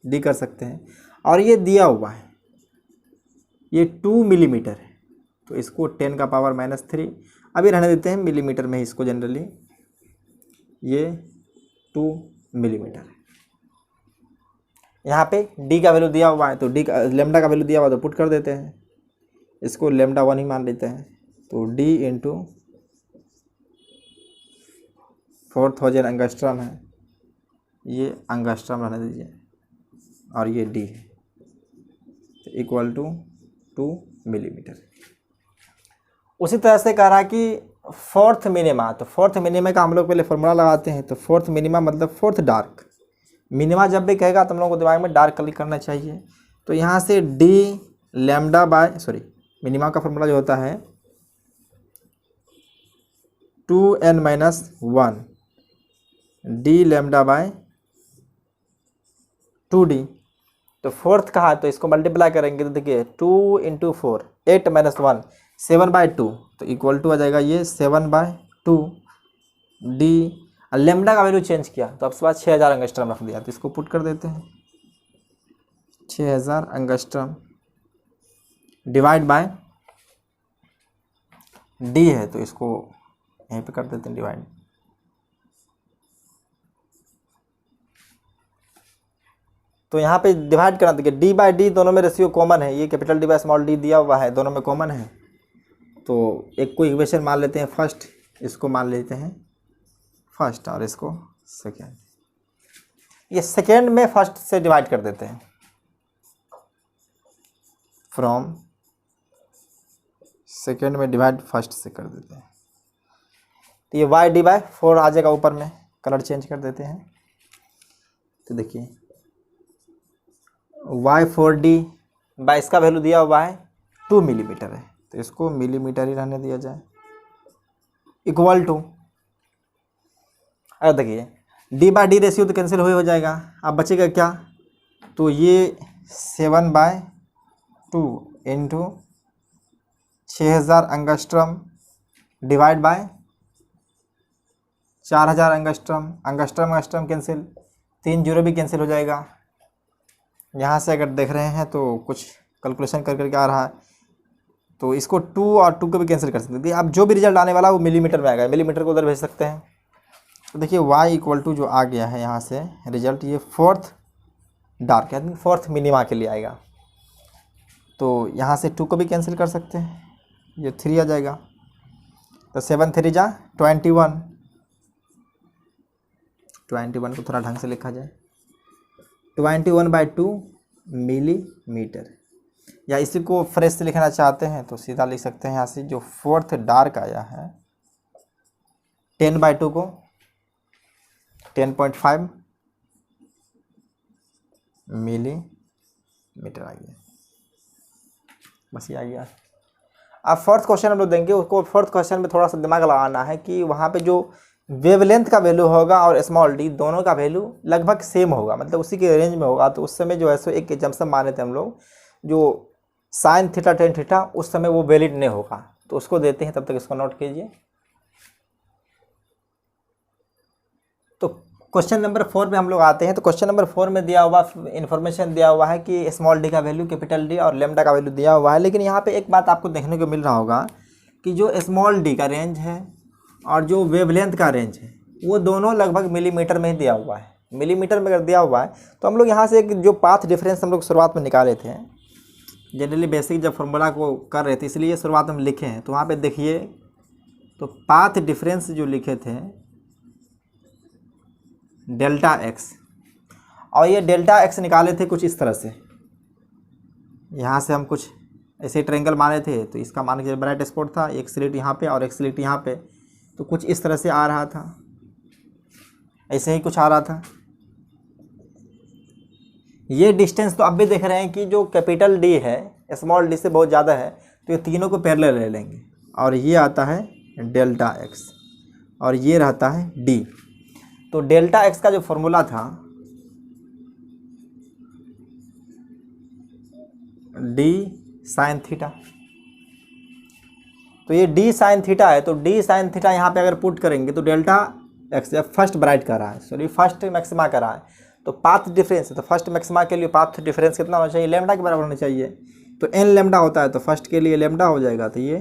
डी कर सकते हैं। और ये दिया हुआ है ये 2 मिलीमीटर है, तो इसको 10 का पावर -3 अभी रहने देते हैं, मिलीमीटर में ही इसको जनरली, ये 2 मिलीमीटर है। यहाँ पे डी का वैल्यू दिया हुआ है, तो डी का लैम्डा का वैल्यू दिया हुआ तो पुट कर देते हैं, इसको लैम्डा 1 ही मान लेते हैं। तो डी इंटू 4000 एंगस्ट्रॉम है, ये एंगस्ट्रॉम रहने दीजिए, और ये डी है, तो इक्वल टू 2 मिलीमीटर। उसी तरह से कह रहा है कि फोर्थ मिनिमा, तो फोर्थ मिनिमा का हम लोग पहले फॉर्मूला लगाते हैं। तो फोर्थ मिनिमा मतलब फोर्थ डार्क, मिनिमा जब भी कहेगा तो हम लोग को दिमाग में डार्क क्लिक करना चाहिए। तो यहाँ से डी लैम्डा बाय मिनिमा का फॉर्मूला जो होता है 2n-1 D lambda bye 2d। तो फोर्थ कहा है तो इसको मल्टीप्लाई करेंगे तो देखिए 2 इंटू 4 8 - 1 7/2, तो इक्वल टू आ जाएगा ये 7/2 डी। लैम्डा का वैल्यू चेंज किया तो अब उसके बाद 6000 एंगस्ट्रॉम रख दिया, तो इसको पुट कर देते हैं 6000 एंगस्ट्रॉम डिवाइड बाय डी है, तो इसको यहीं पे कर देते हैं डिवाइड। तो यहाँ पे डिवाइड करना, देखिए डी बाई डी दोनों में रेशियो कॉमन है, ये capital D by small D दिया हुआ है, दोनों में कॉमन है। तो एक को इक्वेशन मान लेते हैं फर्स्ट, इसको मान लेते हैं फर्स्ट और इसको सेकेंड। ये सेकेंड में फर्स्ट से डिवाइड कर देते हैं, फ्रॉम सेकेंड में डिवाइड फर्स्ट से कर देते हैं। तो ये वाई डी बाई 4 आ जाएगा ऊपर में, कलर चेंज कर देते हैं। तो देखिए y4d बाई इसका वैल्यू दिया हुआ है 2 मिलीमीटर है, तो इसको मिलीमीटर ही रहने दिया जाए, इक्वल टू, अरे देखिए d बाई डी रेशियो तो कैंसिल हो जाएगा, अब बचेगा क्या, तो ये 7/2 into 6000 angstrom divide by 4000 angstrom, angstrom cancel, 3 zero भी कैंसिल हो जाएगा। यहाँ से अगर देख रहे हैं तो कुछ कैलकुलेशन कर करके आ रहा है, तो इसको 2 और 2 को भी कैंसिल कर सकते हैं। अब जो भी रिजल्ट आने वाला है वो मिलीमीटर में आएगा, मिलीमीटर को उधर भेज सकते हैं। तो देखिए y इक्वल टू जो आ गया है यहाँ से रिजल्ट, ये फोर्थ डार्क है, फोर्थ मिनिमा के लिए आएगा। तो यहाँ से 2 को भी कैंसिल कर सकते हैं, ये 3 आ जाएगा, तो 7 3 जा 21, 21 को थोड़ा ढंग से लिखा जाए 21/2 मिलीमीटर, या इसी को फ्रेश से लिखना चाहते हैं तो सीधा लिख सकते हैं यहाँ से, जो फोर्थ डार्क आया है 10/2 को 10.5 मिलीमीटर। मीटर आ गया, बस ये आ गया। अब फोर्थ क्वेश्चन हम लोग देंगे, उसको फोर्थ क्वेश्चन में थोड़ा सा दिमाग लगाना है कि वहाँ पे जो वेवलेंथ का वैल्यू होगा और स्मॉल डी दोनों का वैल्यू लगभग सेम होगा, मतलब उसी के रेंज में होगा। तो उस समय जो है सो एक जंक्शन माने थे हम लोग, जो साइन थीटा टेन थीटा, उस समय वो वैलिड नहीं होगा, तो उसको देते हैं। तब तक इसको नोट कीजिए। तो क्वेश्चन नंबर 4 में हम लोग आते हैं। तो क्वेश्चन नंबर 4 में दिया हुआ इन्फॉर्मेशन दिया हुआ है कि स्मॉल डी का वैल्यू, कैपिटल डी और लेमडा का वैल्यू दिया हुआ है। लेकिन यहाँ पे एक बात आपको देखने को मिल रहा होगा कि जो स्मॉल डी का रेंज है और जो वेवलेंथ का रेंज है वो दोनों लगभग मिलीमीटर में ही दिया हुआ है। मिलीमीटर में अगर दिया हुआ है तो हम लोग यहाँ से एक जो पाथ डिफरेंस हम लोग शुरुआत में निकाले थे, जनरली बेसिक जब फॉर्मूला को कर रहे थे इसलिए शुरुआत में लिखे हैं। तो वहाँ पे देखिए, तो पाथ डिफरेंस जो लिखे थे डेल्टा एक्स, और ये डेल्टा एक्स निकाले थे कुछ इस तरह से। यहाँ से हम कुछ ऐसे ट्रायंगल मारे थे, तो इसका मान के ब्राइट स्पॉट था, एक स्लिट यहाँ पे और एक स्लिट यहाँ पे, तो कुछ इस तरह से आ रहा था, ऐसे ही कुछ आ रहा था। ये डिस्टेंस तो अब भी देख रहे हैं कि जो कैपिटल डी है स्मॉल डी से बहुत ज़्यादा है, तो ये तीनों को पैरेलल ले लेंगे और ये आता है डेल्टा एक्स और ये रहता है डी। तो डेल्टा एक्स का जो फॉर्मूला था डी साइन थीटा, तो ये डी साइन थीटा है। तो डी साइन थीटा यहाँ पे अगर पुट करेंगे तो डेल्टा एक्स फर्स्ट ब्राइट कर रहा है, सॉरी फर्स्ट मैक्सिमा कर रहा है, तो पाथ डिफरेंस है, तो फर्स्ट मैक्सिमा के लिए पाथ डिफरेंस कितना होना चाहिए, लेमडा के बराबर होना चाहिए। तो एन लेमडा होता है, तो फर्स्ट के लिए लेमडा हो जाएगा, तो ये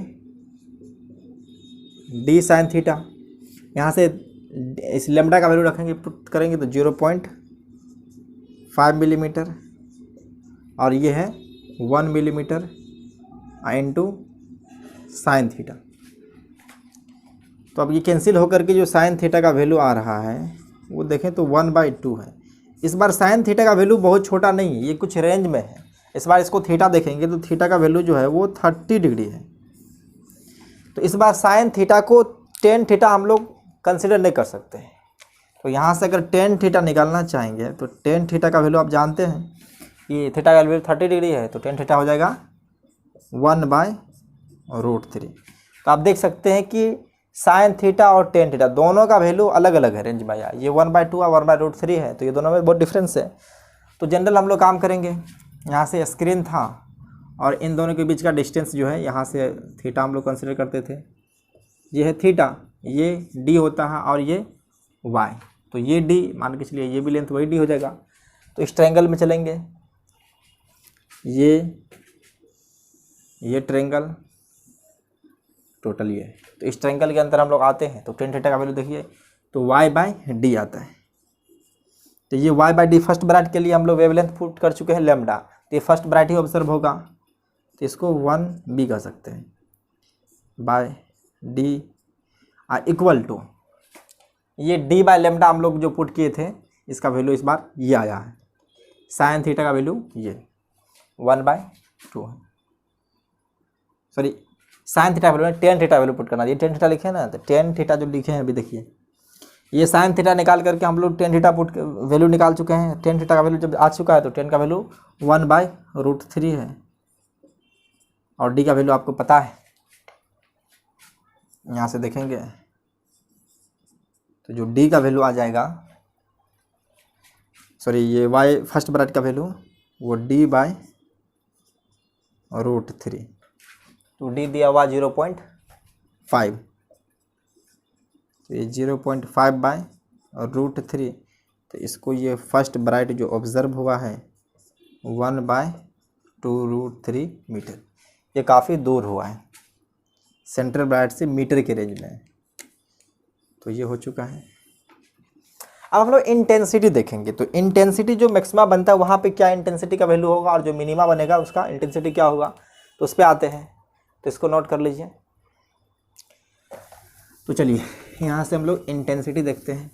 डी साइन थीटा। यहाँ से इस लेमडा का वैल्यू रखेंगे, पुट करेंगे तो 0.5 मिलीमीटर और ये है 1 मिलीमीटर इंटू साइन थीटा। तो अब ये कैंसिल होकर के जो साइन थीटा का वैल्यू आ रहा है वो देखें तो 1/2 है। इस बार साइन थीटा का वैल्यू बहुत छोटा नहीं है, ये कुछ रेंज में है। इस बार इसको थीटा देखेंगे तो थीटा का वैल्यू जो है वो 30 डिग्री है। तो इस बार साइन थीटा को टेन थीटा हम लोग कंसिडर नहीं कर सकते। तो यहाँ से अगर टेन थीटा निकालना चाहेंगे तो टेन थीटा का वैल्यू आप जानते हैं कि थीटा का वैल्यू 30 डिग्री है, तो टेन थीटा हो जाएगा 1/√3। तो आप देख सकते हैं कि साइन थीटा और टेन थीटा दोनों का वैल्यू अलग अलग है रेंज में। ये 1/2 और 1/√3 है, तो ये दोनों में बहुत डिफरेंस है। तो जनरल हम लोग काम करेंगे, यहाँ से स्क्रीन था और इन दोनों के बीच का डिस्टेंस जो है यहाँ से थीटा हम लोग कंसिडर करते थे। ये है थीटा, ये डी होता है और ये वाई, तो ये डी मान के चलिए, ये भी लेंथ वही डी हो जाएगा। तो इस ट्रायंगल में चलेंगे, ये ट्रायंगल टोटल ये है। तो इस ट्रायंगल के अंदर हम लोग आते हैं तो टेन थीटा का वैल्यू देखिए तो y/d आता है। तो ये y/d फर्स्ट ब्राइट के लिए हम लोग वेवलेंथ पुट कर चुके हैं लेमडा, तो ये फर्स्ट ब्राइट ही ऑब्जर्व होगा, तो इसको 1b कह सकते हैं बाय डी इक्वल टू ये d बाय लेमडा हम लोग जो पुट किए थे, इसका वैल्यू इस बार ये आया है। साइन थीटा का वैल्यू ये 1/2 है, sorry sine theta value tan theta value put करना। ये टेन थीटा लिखे हैं ना, तो टेन थीटा जो लिखे हैं अभी देखिए, ये साइन थीटा निकाल करके हम लोग टेन थीटा पुट वैल्यू निकाल चुके हैं। टेन थीटा का वैल्यू जब आ चुका है तो टेन का वैल्यू 1/√3 है और डी का वैल्यू आपको पता है, यहाँ से देखेंगे तो जो डी का वैल्यू आ जाएगा, सॉरी ये वाई फर्स्ट ब्राइट का वैल्यू वो d/√3, तो डी दिया हुआ 0.5, तो ये 0.5/√3, तो इसको ये फर्स्ट ब्राइट जो ऑब्जर्व हुआ है 1/2√3 मीटर, ये काफ़ी दूर हुआ है सेंट्रल ब्राइट से मीटर के रेंज में, तो ये हो चुका है। अब हम लोग इंटेंसिटी देखेंगे, तो इंटेंसिटी जो मैक्सिमा बनता है वहाँ पे क्या इंटेंसिटी का वैल्यू होगा और जो मिनिमा बनेगा उसका इंटेंसिटी क्या होगा, तो उस पर आते हैं। तो इसको नोट कर लीजिए। तो चलिए यहाँ से हम लोग इंटेंसिटी देखते हैं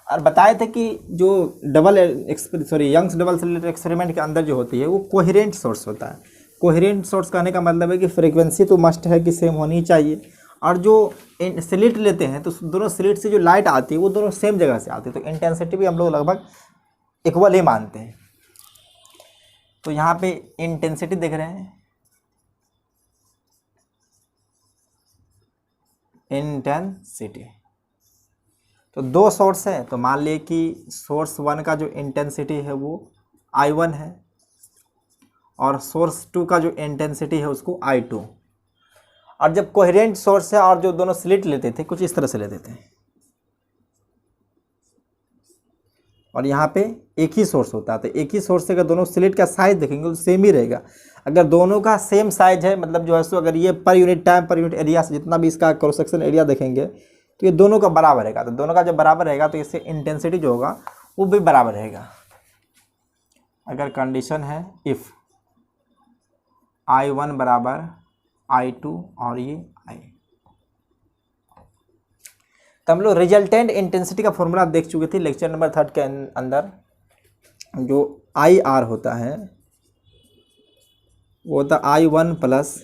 और बताए थे कि जो यंग्स डबल स्लिट एक्सपेरिमेंट के अंदर जो होती है वो कोहेरेंट सोर्स होता है। कोहेरेंट सोर्स कहने का मतलब है कि फ्रीक्वेंसी तो मस्ट है कि सेम होनी चाहिए, और जो स्लिट लेते हैं तो दोनों स्लिट से जो लाइट आती है वो दोनों सेम जगह से आती है, तो इंटेंसिटी भी हम लोग लगभग इक्वल ही मानते हैं। तो यहाँ पे इंटेंसिटी देख रहे हैं, इंटेंसिटी। तो दो सोर्स है, तो मान लिए कि सोर्स 1 का जो इंटेंसिटी है वो I1 है और सोर्स 2 का जो इंटेंसिटी है उसको I2। और जब कोहेरेंट सोर्स है और जो दोनों स्लिट लेते थे कुछ इस तरह से लेते थे, और यहाँ पे एक ही सोर्स होता है, तो एक ही सोर्स से अगर दोनों स्लिट का साइज देखेंगे तो सेम ही रहेगा। अगर दोनों का सेम साइज है, मतलब जो है सो अगर ये per unit time per unit area से जितना भी इसका क्रॉस सेक्शन एरिया देखेंगे तो ये दोनों का बराबर रहेगा। तो दोनों का जब बराबर रहेगा तो इससे इंटेंसिटी जो होगा वो भी बराबर रहेगा। अगर कंडीशन है इफ़ I1 बराबर I2 और ये I, तो हम लोग रिजल्टेंट इंटेंसिटी का फॉर्मूला देख चुके थे लेक्चर नंबर 3 के अंदर। जो IR होता है वो होता है I1 प्लस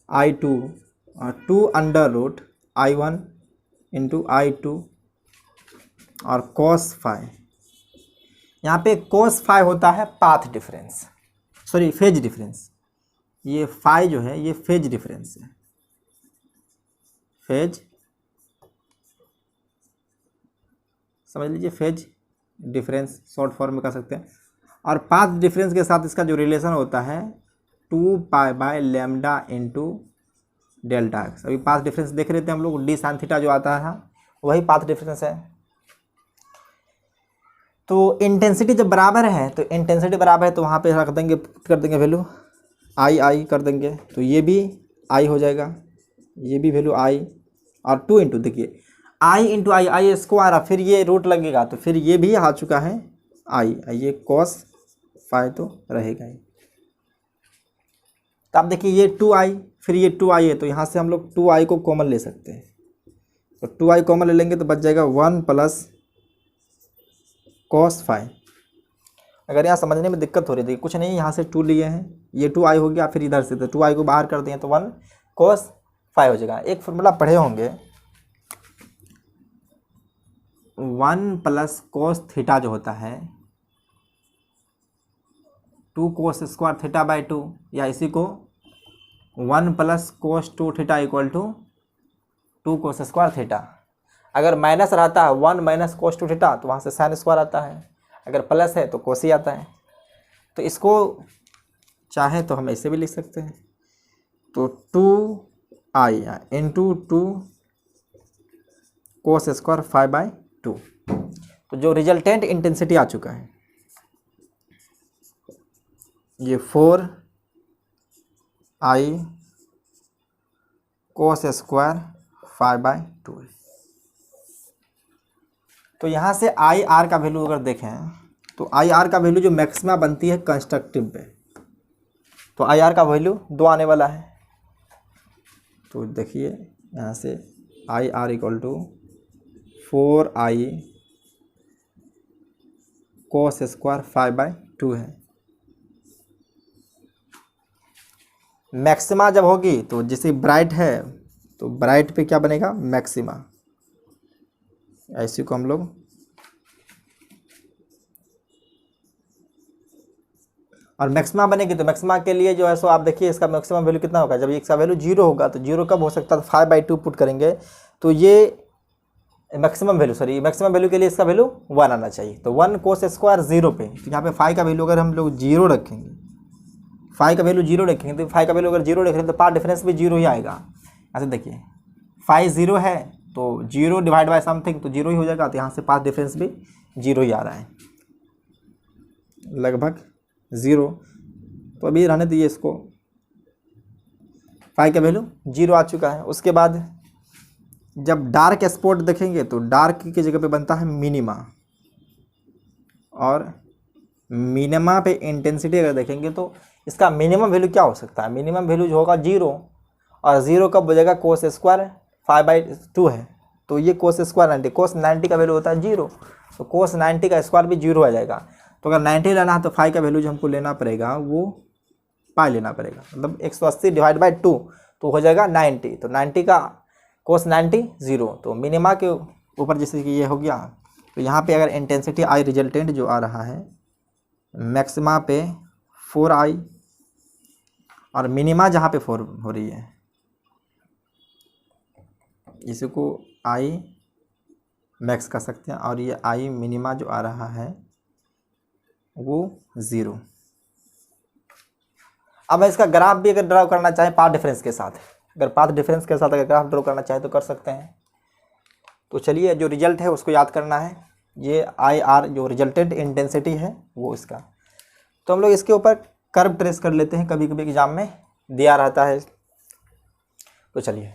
I2 और 2 under root I1 into I2 और cos फाई। यहाँ पे cos फाई होता है path difference, sorry phase difference. ये फाई जो है ये फेज डिफरेंस है, फेज समझ लीजिए, फेज डिफरेंस शॉर्ट फॉर्म में कर सकते हैं। और पाथ डिफरेंस के साथ इसका जो रिलेशन होता है 2 pi by lambda into delta x. अभी पाथ डिफरेंस देख रहे थे हम लोग, डी साइन थीटा जो आता है वही पाथ डिफरेंस है। तो इंटेंसिटी जब बराबर है, तो इंटेंसिटी बराबर है तो वहाँ पे रख देंगे, कर देंगे वैल्यू आई कर देंगे, तो ये भी आई हो जाएगा, ये भी वैल्यू आई, और 2 इंटू देखिए आई इंटू आई स्क्वायर, फिर ये रूट लगेगा तो फिर ये भी आ चुका है आई, ये कॉस फाई तो रहेगा ही। तो आप देखिए ये 2i फिर ये 2i है, तो यहाँ से हम लोग 2i को कॉमन ले सकते हैं। तो 2i कॉमन ले लेंगे तो बच जाएगा 1 प्लस कॉस फाई। अगर यहाँ समझने में दिक्कत हो रही थी, कुछ नहीं, यहाँ से 2 लिए हैं, ये 2i हो गया, फिर इधर से तो 2i को बाहर कर दिए तो 1 कॉस फाई हो जाएगा। एक फॉर्मूला पढ़े होंगे 1 प्लस कॉस थीटा जो होता है 2 कोस स्क्वायर थीटा बाई 2, या इसी को 1 plus cos 2 theta equal to 2 cos square theta. अगर माइनस रहता है 1 माइनस कोस 2 थीटा तो वहाँ से साइन स्क्वायर आता है, अगर प्लस है तो कोस ही आता है। तो इसको चाहे तो हम ऐसे भी लिख सकते हैं, तो 2i इंटू 2 कोस स्क्वायर 5/2। तो जो रिजल्टेंट इंटेंसिटी आ चुका है ये 4i कोस स्क्वायर 5/2 है। तो यहाँ से आई आर का वैल्यू अगर देखें तो आई आर का वैल्यू जो मैक्सिमा बनती है कंस्ट्रक्टिव पे, तो आई आर का वैल्यू 2 आने वाला है। तो देखिए यहाँ से I R equal to 4i cos square 5/2 है। मैक्सिमा जब होगी तो जैसे ब्राइट है तो ब्राइट पे क्या बनेगा मैक्सिमा, ऐसी को हम लोग और मैक्सिमा बनेगी। तो मैक्सिमा के लिए जो है सो आप देखिए इसका मैक्सिमम वैल्यू कितना होगा, जब इसका वैल्यू 0 होगा तो 0 कब हो सकता है 5/2 पुट करेंगे तो ये maximum value, sorry maximum value के लिए इसका वैल्यू 1 आना चाहिए। तो 1 कोस स्क्वायर 0 पे, तो यहाँ पे फाई का वैल्यू अगर हम लोग 0 रखेंगे, फाई का वैल्यू 0 रखेंगे तो फाई का वैल्यू अगर 0 रख रहे हैं तो पार्ट डिफरेंस भी 0 ही आएगा। ऐसे देखिए फाई 0 है तो 0 डिवाइड बाय समथिंग तो 0 ही हो जाएगा, तो यहाँ से पार्ट डिफरेंस भी 0 ही आ रहा है, लगभग 0। तो अभी रहने दीजिए इसको, फाई का वैल्यू 0 आ चुका है। उसके बाद जब डार्क स्पॉट देखेंगे तो डार्क की जगह पे बनता है मिनिमा, और मिनिमा पे इंटेंसिटी अगर देखेंगे तो इसका मिनिमम वैल्यू क्या हो सकता है, मिनिमम वैल्यू जो होगा 0, और 0 कब हो जाएगा कोस स्क्वायर 5/2 है, तो ये कोस स्क्वायर 90, कोस 90 का वैल्यू होता है 0, तो कोस 90 का स्क्वायर भी 0 आ जाएगा। तो अगर 90 लेना है तो फाई का वैल्यू जो हमको लेना पड़ेगा वो पाई लेना पड़ेगा, मतलब 180 डिवाइड बाई 2 तो हो जाएगा 90, तो 90 का कोस 90 0, तो मिनिमा के ऊपर जैसे कि ये हो गया। तो यहाँ पे अगर इंटेंसिटी आई रिजल्टेंट जो आ रहा है मैक्सिमा पे 4i और मिनिमा जहाँ पे 4 हो रही है, इसको i मैक्स कर सकते हैं, और ये i मिनिमा जो आ रहा है वो 0। अब इसका ग्राफ भी अगर ड्रा करना चाहें पाथ डिफरेंस के साथ, अगर पाथ डिफरेंस के साथ अगर ग्राफ ड्रा करना चाहें तो कर सकते हैं। तो चलिए जो रिजल्ट है उसको याद करना है। ये IR जो रिजल्टेंट इंटेंसिटी है वो इसका, तो हम लोग इसके ऊपर कर्व ट्रेस कर लेते हैं, कभी कभी एग्जाम में दिया रहता है। तो चलिए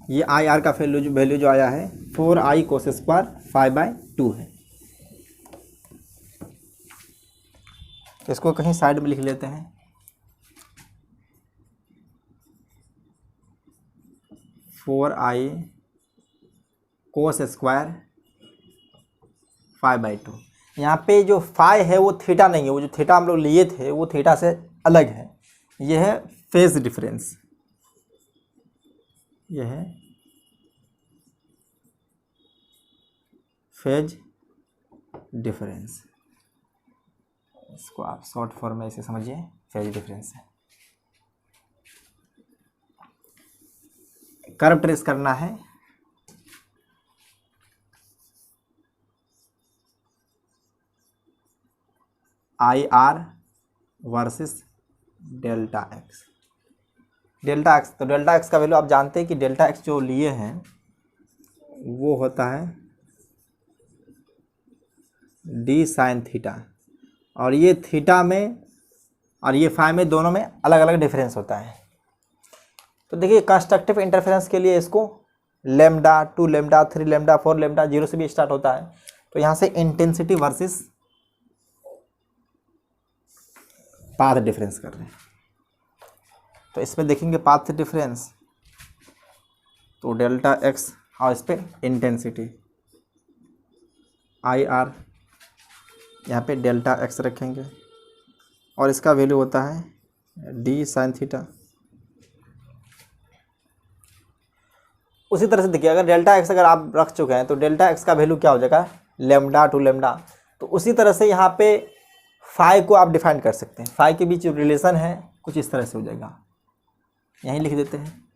ये IR का वैल्यू जो आया है 4i cos स्क्वायर 5/2 है। तो इसको कहीं साइड में लिख लेते हैं। 4i cos square 5/2। यहाँ पे जो फाई है वो थीटा नहीं है, वो जो थीटा हम लोग लिए थे वो थीटा से अलग है। ये है फेज डिफरेंस, ये है फेज डिफरेंस। इसको आप शॉर्ट फॉर्म में इसे समझिए, फेज डिफरेंस है। कर्व ट्रेस करना है। IR versus delta x. Delta x, तो डेल्टा एक्स का वैल्यू आप जानते हैं कि डेल्टा एक्स जो लिए हैं वो होता है d साइन थीटा, और ये थीटा में और ये फाई में दोनों में अलग अलग डिफरेंस होता है। तो देखिए कंस्ट्रक्टिव इंटरफेरेंस के लिए इसको लेमडा 2 लेमडा 3 लेमडा 4 लेमडा 0 से भी स्टार्ट होता है। तो यहाँ से इंटेंसिटी वर्सेस पाथ डिफरेंस कर रहे हैं। तो इसमें देखेंगे पाथ डिफरेंस, तो डेल्टा एक्स और इस पर इंटेंसिटी IR, यहाँ पे डेल्टा एक्स रखेंगे और इसका वैल्यू होता है d साइन थीटा। उसी तरह से देखिए अगर डेल्टा एक्स अगर आप रख चुके हैं तो डेल्टा एक्स का वैल्यू क्या हो जाएगा लेमडा 2 लेमडा। तो उसी तरह से यहाँ पे फाई को आप डिफाइन कर सकते हैं। फाई के बीच जो रिलेशन है कुछ इस तरह से हो जाएगा, यहीं लिख देते हैं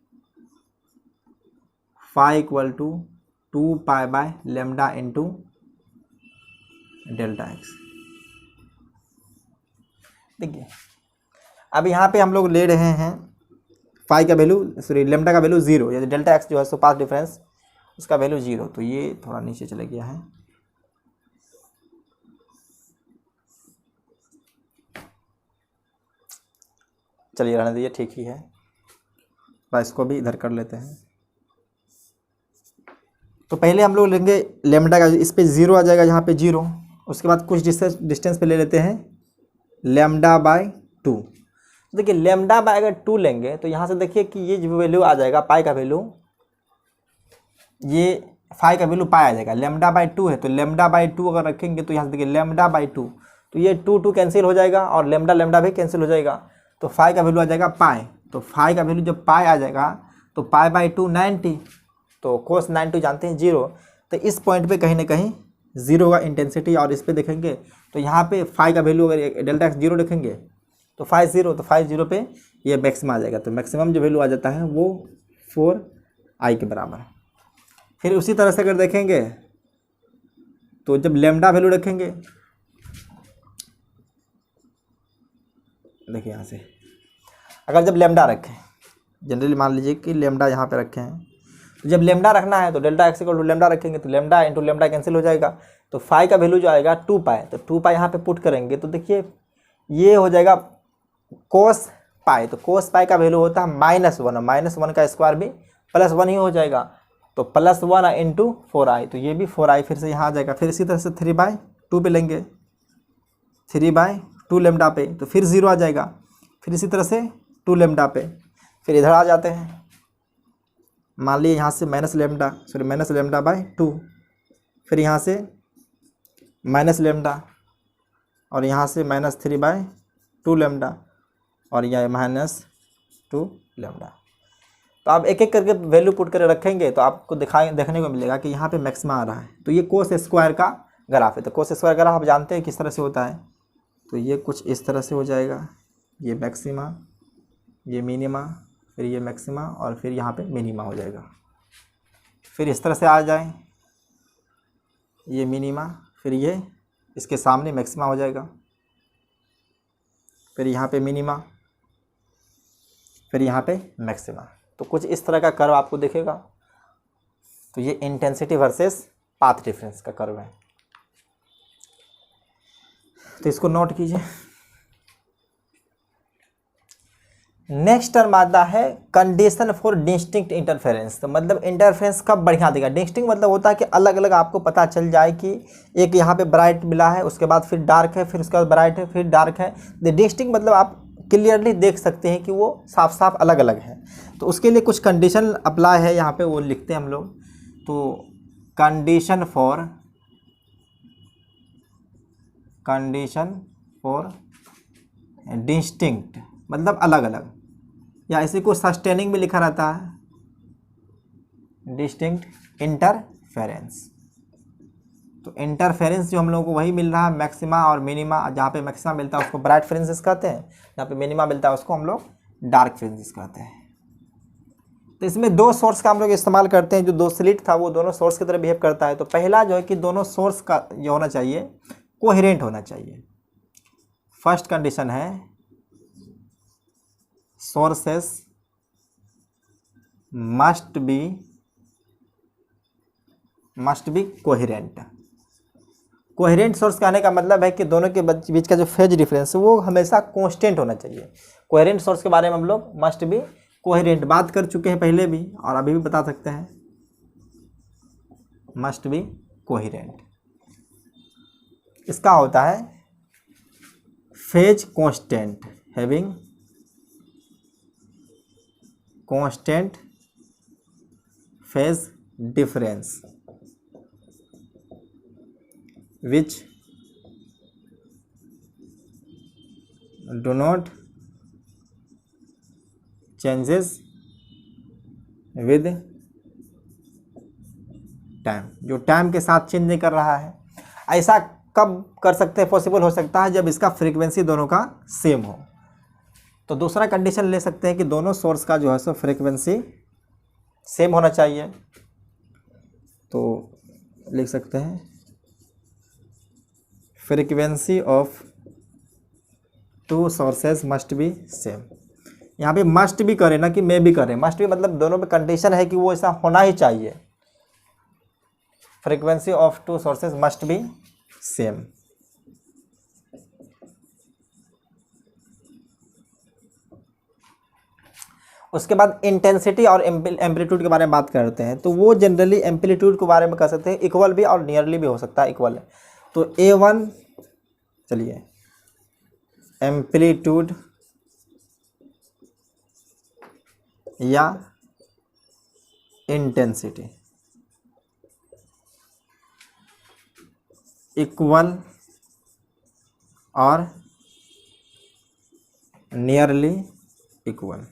phi equal to 2 pi by lambda into delta X. देखिए अब यहाँ पे हम लोग ले रहे हैं फाई का वैल्यू सॉरी लेमडा का वैल्यू 0, या डेल्टा एक्स जो है सो पाथ डिफरेंस उसका वैल्यू 0। तो ये थोड़ा नीचे चले गया है। चलिए रहने दीजिए, ठीक ही है। बस इसको भी इधर कर लेते हैं। तो पहले हम लोग लेंगे लेमडा का, इस पे 0 आ जाएगा, यहाँ पे 0। उसके बाद कुछ डिस्टेंस पे ले लेते हैं लेमडा बाय 2। देखिए लेमडा बाय अगर 2 लेंगे तो यहाँ से देखिए कि ये जो वैल्यू आ जाएगा पाई का वैल्यू, ये फाई का वैल्यू पाई आ जाएगा। लेमडा बाय 2 है तो लेमडा बाय 2 अगर रखेंगे तो यहाँ से देखिए लेमडा बाय 2, तो ये 2 कैंसिल हो जाएगा और लेमडा लेमडा भी कैंसिल हो जाएगा। तो फाई का वैल्यू आ जाएगा पाई। तो फाई का वैल्यू जब पाई आ जाएगा तो पाई बाय 2 90, तो कोस 90 जानते हैं 0। तो इस पॉइंट पे कहीं ना कहीं 0 का इंटेंसिटी। और इस पे देखेंगे तो यहाँ पे फाई का वैल्यू अगर डेल्टा एक्स 0 रखेंगे तो फाई 0, तो फाई 0 पे ये मैक्सिमम आ जाएगा। तो मैक्सिमम जो वैल्यू आ जाता है वो 4i के बराबर। फिर उसी तरह से अगर देखेंगे तो जब लेमडा वैल्यू रखेंगे, देखिए यहाँ से अगर जब लेमडा रखें, जनरली मान लीजिए कि लेमडा यहाँ पे रखे हैं, तो जब लेमडा रखना है तो delta X equal to lambda रखेंगे तो लेमडा इंटू लेमडा कैंसिल हो जाएगा। तो फाई का वैल्यू जो आएगा 2 पाई, तो 2 पाई यहाँ पे पुट करेंगे तो देखिए ये हो जाएगा कोस पाई। तो कोस पाई का वैल्यू होता है -1, -1 का स्क्वायर भी +1 ही हो जाएगा। तो +1 इंटू 4i, तो ये भी 4i फिर से यहाँ आ जाएगा। फिर इसी तरह से 3/2 पे लेंगे, 3/2 लेमडा पे, तो फिर 0 आ जाएगा। फिर इसी तरह से 2 लेमडा पे, फिर इधर आ जाते हैं, मान लीजिए यहाँ से -लेमडा/2, फिर यहाँ से -लेमडा और यहाँ से -3/2 लेमडा और यह टू लेमडा। तो आप एक एक करके वैल्यू पुट कर रखेंगे तो आपको देखने को मिलेगा कि यहाँ पे मैक्सिमा आ रहा है। तो ये कोस स्क्वायर का ग्राफ है। तो कोस स्क्वायर ग्राफ आप जानते हैं किस तरह से होता है। तो ये कुछ इस तरह से हो जाएगा, ये मैक्सिमा, ये मिनिमा, फिर ये मैक्सिमा और फिर यहाँ पे मिनिमा हो जाएगा। फिर इस तरह से आ जाए, ये मिनिमा, फिर ये इसके सामने मैक्सिमा हो जाएगा, फिर यहाँ पे मिनिमा, फिर यहाँ पे मैक्सिमा। तो कुछ इस तरह का कर्व आपको दिखेगा। तो ये इंटेंसिटी वर्सेस पाथ डिफरेंस का कर्व है। तो इसको नोट कीजिए। नेक्स्ट टर्म आता है कंडीशन फॉर डिस्टिंक्ट इंटरफेरेंस। तो मतलब इंटरफेरेंस कब बढ़िया देगा। डिस्टिंक्ट मतलब होता है कि अलग अलग आपको पता चल जाए कि एक यहाँ पे ब्राइट मिला है, उसके बाद फिर डार्क है, फिर उसके बाद ब्राइट है, फिर डार्क है। डिस्टिंक्ट मतलब आप क्लियरली देख सकते हैं कि वो साफ साफ अलग अलग है। तो उसके लिए कुछ कंडीशन अप्लाई है, यहाँ पे वो लिखते हैं हम लोग। तो कंडीशन फॉर डिस्टिंक्ट मतलब अलग अलग, या इसी को सस्टेनिंग भी लिखा रहता है, डिस्टिंक्ट इंटरफेरेंस। तो इंटरफेरेंस जो हम लोगों को वही मिल रहा है मैक्सिमा और मिनिमा। जहाँ पे मैक्सिमा मिलता है उसको ब्राइट फ्रिंजेस कहते हैं, जहाँ पे मिनिमा मिलता है उसको हम लोग डार्क फ्रिंजेस कहते हैं। तो इसमें दो सोर्स का हम लोग इस्तेमाल करते हैं। जो दो स्लिट था वो दोनों सोर्स की तरह बिहेव करता है। तो पहला जो है कि दोनों सोर्स का जो होना चाहिए कोहेरेंट होना चाहिए। फर्स्ट कंडीशन है sources must be coherent. Coherent source कहने का मतलब है कि दोनों के बीच का जो फेज डिफरेंस है वो हमेशा कांस्टेंट होना चाहिए। कोहेरेंट सोर्स के बारे में हम लोग मस्ट बी कोहेरेंट बात कर चुके हैं पहले भी और अभी भी बता सकते हैं, मस्ट बी कोहेरेंट। इसका होता है phase constant, having constant phase difference which do not changes with time, जो टाइम के साथ चेंज नहीं कर रहा है। ऐसा कब कर सकते हैं, पॉसिबल हो सकता है जब इसका फ्रीक्वेंसी दोनों का सेम हो। तो दूसरा कंडीशन ले सकते हैं कि दोनों सोर्स का जो है सो फ्रीक्वेंसी सेम होना चाहिए। तो लिख सकते हैं frequency of two sources must be same. यहाँ पे मस्ट भी करें ना कि मैं भी करें। मस्ट भी मतलब दोनों पे कंडीशन है कि वो ऐसा होना ही चाहिए। Frequency of two sources must be same. उसके बाद इंटेंसिटी और एम्पलीट्यूड के बारे में बात करते हैं। तो वो जनरली एम्पलीट्यूड के बारे में कह सकते हैं इक्वल भी और नियरली भी हो सकता है इक्वल है। तो A1 चलिए एम्पलीट्यूड या इंटेंसिटी इक्वल और नियरली इक्वल।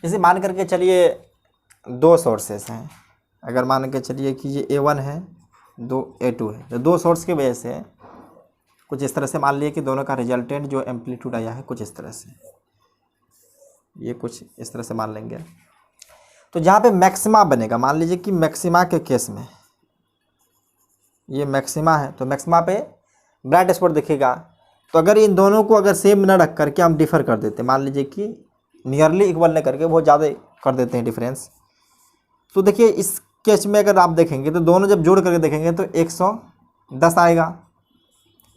इसे मान करके चलिए दो सोर्सेस हैं। अगर मान के चलिए कि ये A1 है, दो A2 है। तो दो सोर्स की वजह से कुछ इस तरह से मान लिए कि दोनों का रिजल्टेंट जो एम्पलीट्यूड आया है कुछ इस तरह से, ये कुछ इस तरह से मान लेंगे। तो जहाँ पे मैक्सिमा बनेगा, मान लीजिए कि मैक्सिमा के केस में ये मैक्सिमा है, तो मैक्सिमा पे ब्राइट स्पॉट दिखेगा। तो अगर इन दोनों को अगर सेम न रख करके हम डिफर कर देते, मान लीजिए कि नियरली इक्वल न करके बहुत ज़्यादा कर देते हैं डिफरेंस, तो देखिए इस केस में अगर आप देखेंगे तो दोनों जब जोड़ करके देखेंगे तो 110 आएगा।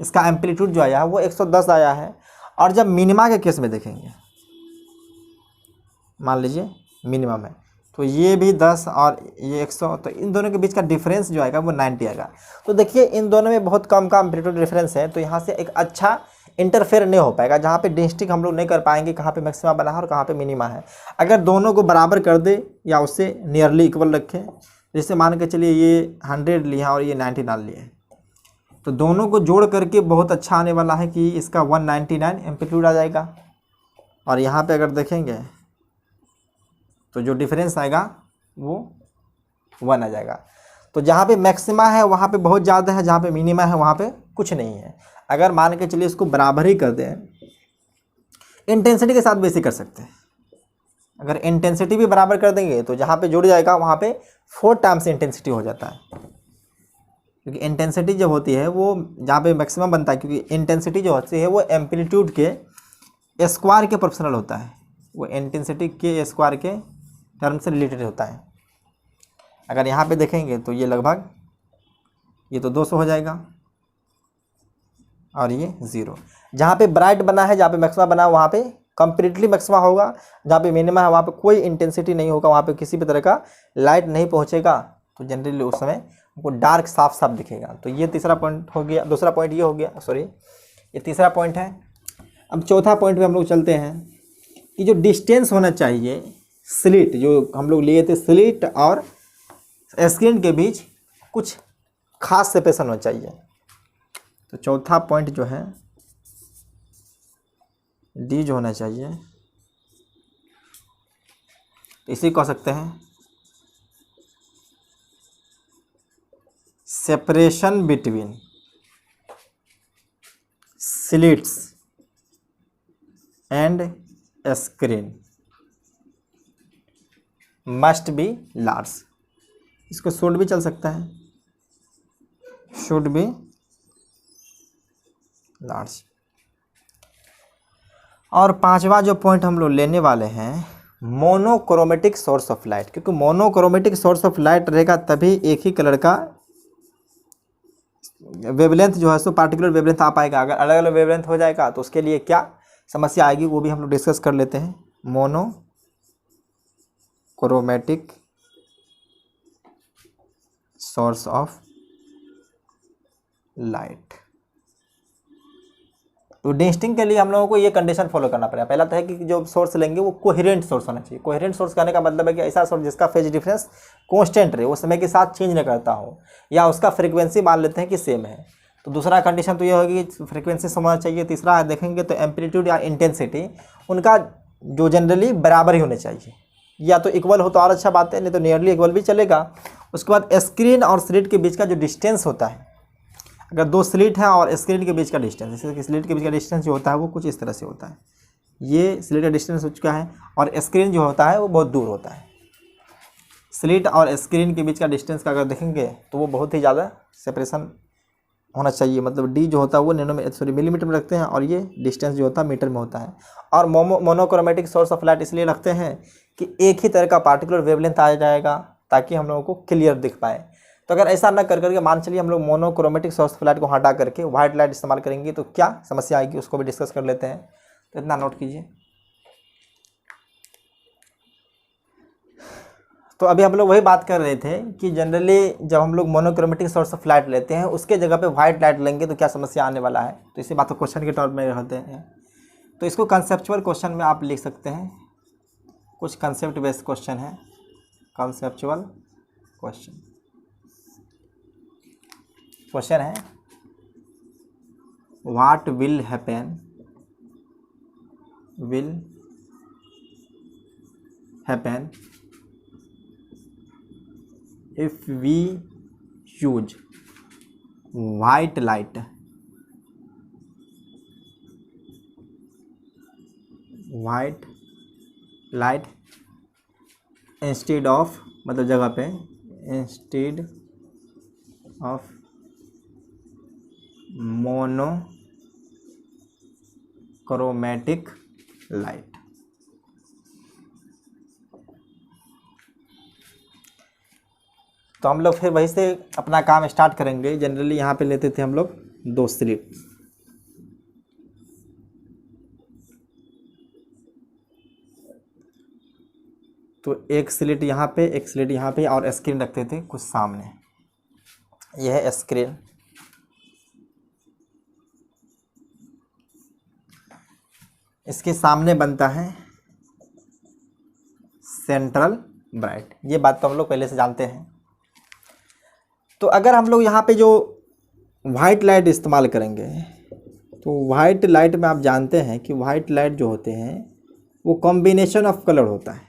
इसका एम्पलीट्यूड जो आया है वो 110 आया है। और जब मिनिमा के केस में देखेंगे, मान लीजिए मिनिमम है, तो ये भी 10 और ये 100, तो इन दोनों के बीच का डिफरेंस जो आएगा वो 90 आएगा। तो देखिए इन दोनों में बहुत कम का एम्पलीट्यूड डिफरेंस है। तो यहाँ से एक अच्छा इंटरफेयर नहीं हो पाएगा। जहाँ पे डिस्टिंक्ट हम लोग नहीं कर पाएंगे कहाँ पे मैक्सिमा बना है और कहाँ पे मिनिमा है। अगर दोनों को बराबर कर दे या उससे नियरली इक्वल रखें, जैसे मान के चलिए ये 100 लिया और ये 99 लिए, तो दोनों को जोड़ करके बहुत अच्छा आने वाला है कि इसका 199 एम्पलीट्यूड आ जाएगा। और यहाँ पे अगर देखेंगे तो जो डिफरेंस आएगा वो 1 आ जाएगा। तो जहाँ पे मैक्सिमा है वहाँ पे बहुत ज़्यादा है, जहाँ पे मिनिमा है वहाँ पे कुछ नहीं है। अगर मान के चलिए इसको बराबर ही कर दें, इंटेंसिटी के साथ भी ऐसे कर सकते हैं। अगर इंटेंसिटी भी बराबर कर देंगे तो जहाँ पे जुड़ जाएगा वहाँ पे 4 टाइम्स इंटेंसिटी हो जाता है, क्योंकि इंटेंसिटी जो होती है वो जहाँ पे मैक्सिमम बनता है, क्योंकि इंटेंसिटी जो होती है वो एम्पलीट्यूड के स्क्वायर के प्रोपोर्शनल होता है, वो इंटेंसिटी के स्क्वायर के टर्म से रिलेटेड होता है। अगर यहाँ पे देखेंगे तो ये लगभग ये तो 200 हो जाएगा और ये 0। जहाँ पे ब्राइट बना है, जहाँ पे मैक्सिमा बना है वहाँ पे कंप्लीटली मैक्सिमा होगा, जहाँ पे मिनिमा है वहाँ पे कोई इंटेंसिटी नहीं होगा, वहाँ पे किसी भी तरह का लाइट नहीं पहुँचेगा, तो जनरली उस समय हमको डार्क साफ साफ दिखेगा। तो ये तीसरा पॉइंट हो गया। दूसरा पॉइंट ये हो गया, सॉरी ये तीसरा पॉइंट है। अब चौथा पॉइंट पे हम लोग चलते हैं कि जो डिस्टेंस होना चाहिए स्लिट, जो हम लोग लिए थे स्लिट और स्क्रीन के बीच कुछ खास सेपरेशन होना चाहिए। तो चौथा पॉइंट जो है डी जो होना चाहिए, इसी कह सकते हैं separation between slits and screen must be large. इसको शुड भी चल सकता है, शुड बी लार्ज। और पांचवा जो पॉइंट हम लोग लेने वाले हैं मोनोक्रोमेटिक सोर्स ऑफ लाइट, क्योंकि मोनोक्रोमेटिक सोर्स ऑफ लाइट रहेगा तभी एक ही कलर का वेवलेंथ जो है सो पार्टिकुलर वेवलेंथ आ पाएगा। अगर अलग अलग वेवलेंथ हो जाएगा तो उसके लिए क्या समस्या आएगी वो भी हम लोग डिस्कस कर लेते हैं। मोनोक्रोमेटिक सोर्स ऑफ लाइट, तो डिस्टिंग के लिए हम लोगों को ये कंडीशन फॉलो करना पड़ेगा। पहला तो है कि जो सोर्स लेंगे वो कोहेरेंट सोर्स होना चाहिए। कोहेरेंट सोर्स कहने का मतलब है कि ऐसा सोर्स जिसका फेज डिफरेंस कांस्टेंट रहे, वो समय के साथ चेंज न करता हो, या उसका फ्रीक्वेंसी मान लेते हैं कि सेम है। तो दूसरा कंडीशन तो ये होगी कि फ्रीक्वेंसी समझना चाहिए। तीसरा देखेंगे तो एम्पलीट्यूड या इंटेंसिटी उनका जो जनरली बराबर ही होने चाहिए, या तो इक्वल हो तो और अच्छा बात है, नहीं तो नियरली इक्वल भी चलेगा। उसके बाद स्क्रीन और स्लिट के बीच का जो डिस्टेंस होता है, अगर दो स्लिट हैं और स्क्रीन के बीच का डिस्टेंस, जैसे कि स्लिट के बीच का डिस्टेंस जो होता है वो कुछ इस तरह से होता है, ये स्लिट का डिस्टेंस हो चुका है, और स्क्रीन जो होता है वो बहुत दूर होता है। स्लिट और स्क्रीन के बीच का डिस्टेंस का अगर देखेंगे तो वो बहुत ही ज़्यादा सेपरेशन होना चाहिए, मतलब डी जो होता है वो मिलीमीटर में रखते हैं, और ये डिस्टेंस जो होता है मीटर में होता है। और मोनोक्रोमेटिक सोर्स ऑफ लाइट इसलिए रखते हैं कि एक ही तरह का पार्टिकुलर वेवलेंथ आ जाएगा ताकि हम लोगों को क्लियर दिख पाए। तो अगर ऐसा ना कर करके मान चलिए हम लोग मोनोक्रोमेटिक सोर्स ऑफ लाइट को हटा करके वाइट लाइट इस्तेमाल करेंगे तो क्या समस्या आएगी उसको भी डिस्कस कर लेते हैं। तो इतना नोट कीजिए। तो अभी हम लोग वही बात कर रहे थे कि जनरली जब हम लोग मोनोक्रोमेटिक सोर्स ऑफ लाइट लेते हैं उसके जगह पे वाइट लाइट लेंगे तो क्या समस्या आने वाला है। तो इसी बात को क्वेश्चन के तौर में रहते हैं, तो इसको कंसेप्चुअल क्वेश्चन में आप लिख सकते हैं। कुछ कंसेप्ट बेस्ड क्वेश्चन है, कंसेप्चुअल क्वेश्चन। क्वेश्चन है what will happen if we use white light instead of, मतलब जगह पे instead of monochromatic light। तो हम लोग फिर वहीं से अपना काम स्टार्ट करेंगे। जनरली यहाँ पे लेते थे हम लोग दो स्लिट, तो एक स्लिट यहाँ पे, एक स्लिट यहाँ पे, और स्क्रीन रखते थे कुछ सामने। यह है स्क्रीन, इसके सामने बनता है सेंट्रल ब्राइट। ये बात तो हम लोग पहले से जानते हैं। तो अगर हम लोग यहाँ पे जो वाइट लाइट इस्तेमाल करेंगे तो वाइट लाइट में आप जानते हैं कि वाइट लाइट जो होते हैं वो कॉम्बिनेशन ऑफ कलर होता है,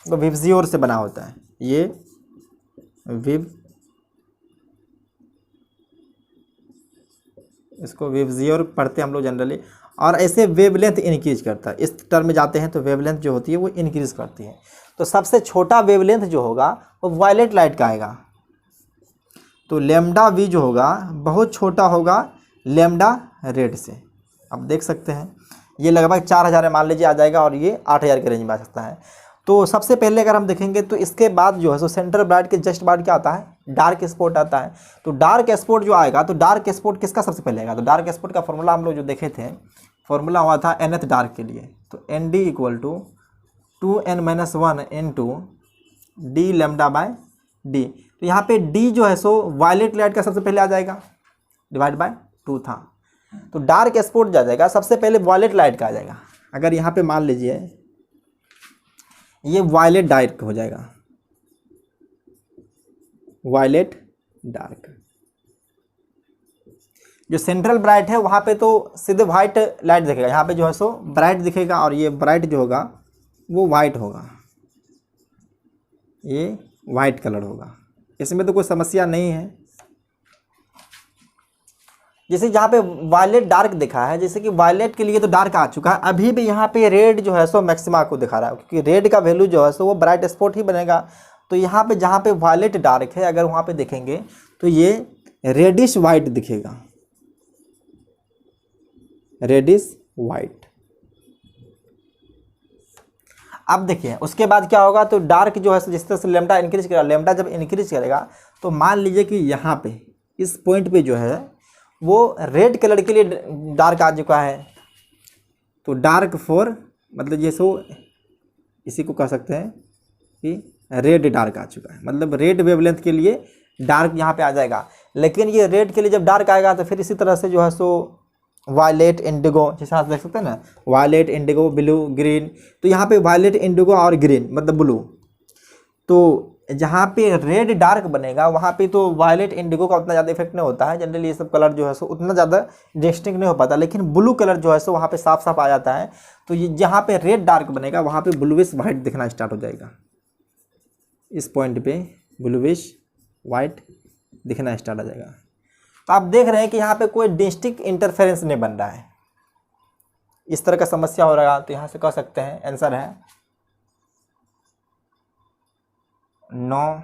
वो विबजियोर से बना होता है। ये इसको विबजियोर पढ़ते हैं हम लोग जनरली। और ऐसे वेवलेंथ इंक्रीज करता है, इस टर्म में जाते हैं तो वेवलेंथ जो होती है वो इंक्रीज करती है। तो सबसे छोटा वेवलेंथ जो होगा वो वायलेट लाइट का आएगा। तो लेमडा वी जो होगा बहुत छोटा होगा लेमडा रेड से। अब देख सकते हैं ये लगभग 4000 मान लीजिए आ जाएगा, और ये 8000 के रेंज में आ सकता है। तो सबसे पहले अगर हम देखेंगे तो इसके बाद जो है सो सेंट्रल ब्राइट के जस्ट बाद क्या आता है, डार्क स्पॉट आता है। तो डार्क स्पॉट जो आएगा, तो डार्क स्पॉट किसका सबसे पहले आएगा, तो डार्क स्पॉट का फॉर्मूला हम लोग जो देखे थे, फॉर्मूला हुआ था nth डार्क के लिए। तो N D equal to 2n-1 into D lambda by D. तो यहाँ पे डी जो है सो वायलेट लाइट का सबसे पहले आ जाएगा, डिवाइड बाय 2 था। तो डार्क स्पॉट जा जाएगा सबसे पहले वायलेट लाइट का आ जाएगा। अगर यहाँ पे मान लीजिए ये वायलेट डार्क हो जाएगा, वायलेट डार्क। जो सेंट्रल ब्राइट है वहाँ पे तो सीधे वाइट लाइट दिखेगा, यहाँ पे जो है सो ब्राइट दिखेगा, और ये ब्राइट जो होगा वो वाइट होगा, ये वाइट कलर होगा। इसमें तो कोई समस्या नहीं है। जैसे जहाँ पे वायलेट डार्क दिखा है, जैसे कि वायलेट के लिए तो डार्क आ चुका है, अभी भी यहाँ पे रेड जो है सो मैक्सिमा को दिखा रहा है, क्योंकि रेड का वैल्यू जो है सो वो ब्राइट स्पॉट ही बनेगा। तो यहाँ पे जहाँ पे वायलेट डार्क है, अगर वहाँ पे देखेंगे तो ये रेडिश वाइट दिखेगा, रेडिश वाइट। अब देखिए उसके बाद क्या होगा, तो डार्क जो है जिस तरह से लेमडा इंक्रीज करेगा, लेमडा जब इंक्रीज करेगा तो मान लीजिए कि यहाँ पे इस पॉइंट पे जो है वो रेड कलर के लिए डार्क आ चुका है। तो डार्क फॉर मतलब ये सो इसी को कह सकते हैं कि रेड डार्क आ चुका है, मतलब रेड वेवलेंथ के लिए डार्क यहाँ पे आ जाएगा। लेकिन ये रेड के लिए जब डार्क आएगा तो फिर इसी तरह से जो है सो वायलेट इंडिगो, जैसे आप देख सकते हैं ना, वायलेट इंडिगो ब्लू ग्रीन। तो यहाँ पे वायलेट इंडिगो और ग्रीन मतलब ब्लू। तो जहाँ पे रेड डार्क बनेगा वहाँ पे तो वायलेट इंडिगो का उतना ज़्यादा इफेक्ट नहीं होता है, जनरली ये सब कलर जो है सो उतना ज़्यादा डिस्टिंक्ट नहीं हो पाता। लेकिन ब्लू कलर जो है सो वहाँ पे साफ साफ आ जाता है। तो ये जहाँ पे रेड डार्क बनेगा वहाँ पे ब्लूइश वाइट दिखना स्टार्ट हो जाएगा, इस पॉइंट पे ब्लूइश वाइट दिखना स्टार्ट हो जाएगा। तो आप देख रहे हैं कि यहाँ पे कोई डिस्टिंक्ट इंटरफेरेंस नहीं बन रहा है। इस तरह का समस्या हो रहा है तो यहाँ से कह सकते हैं आंसर है no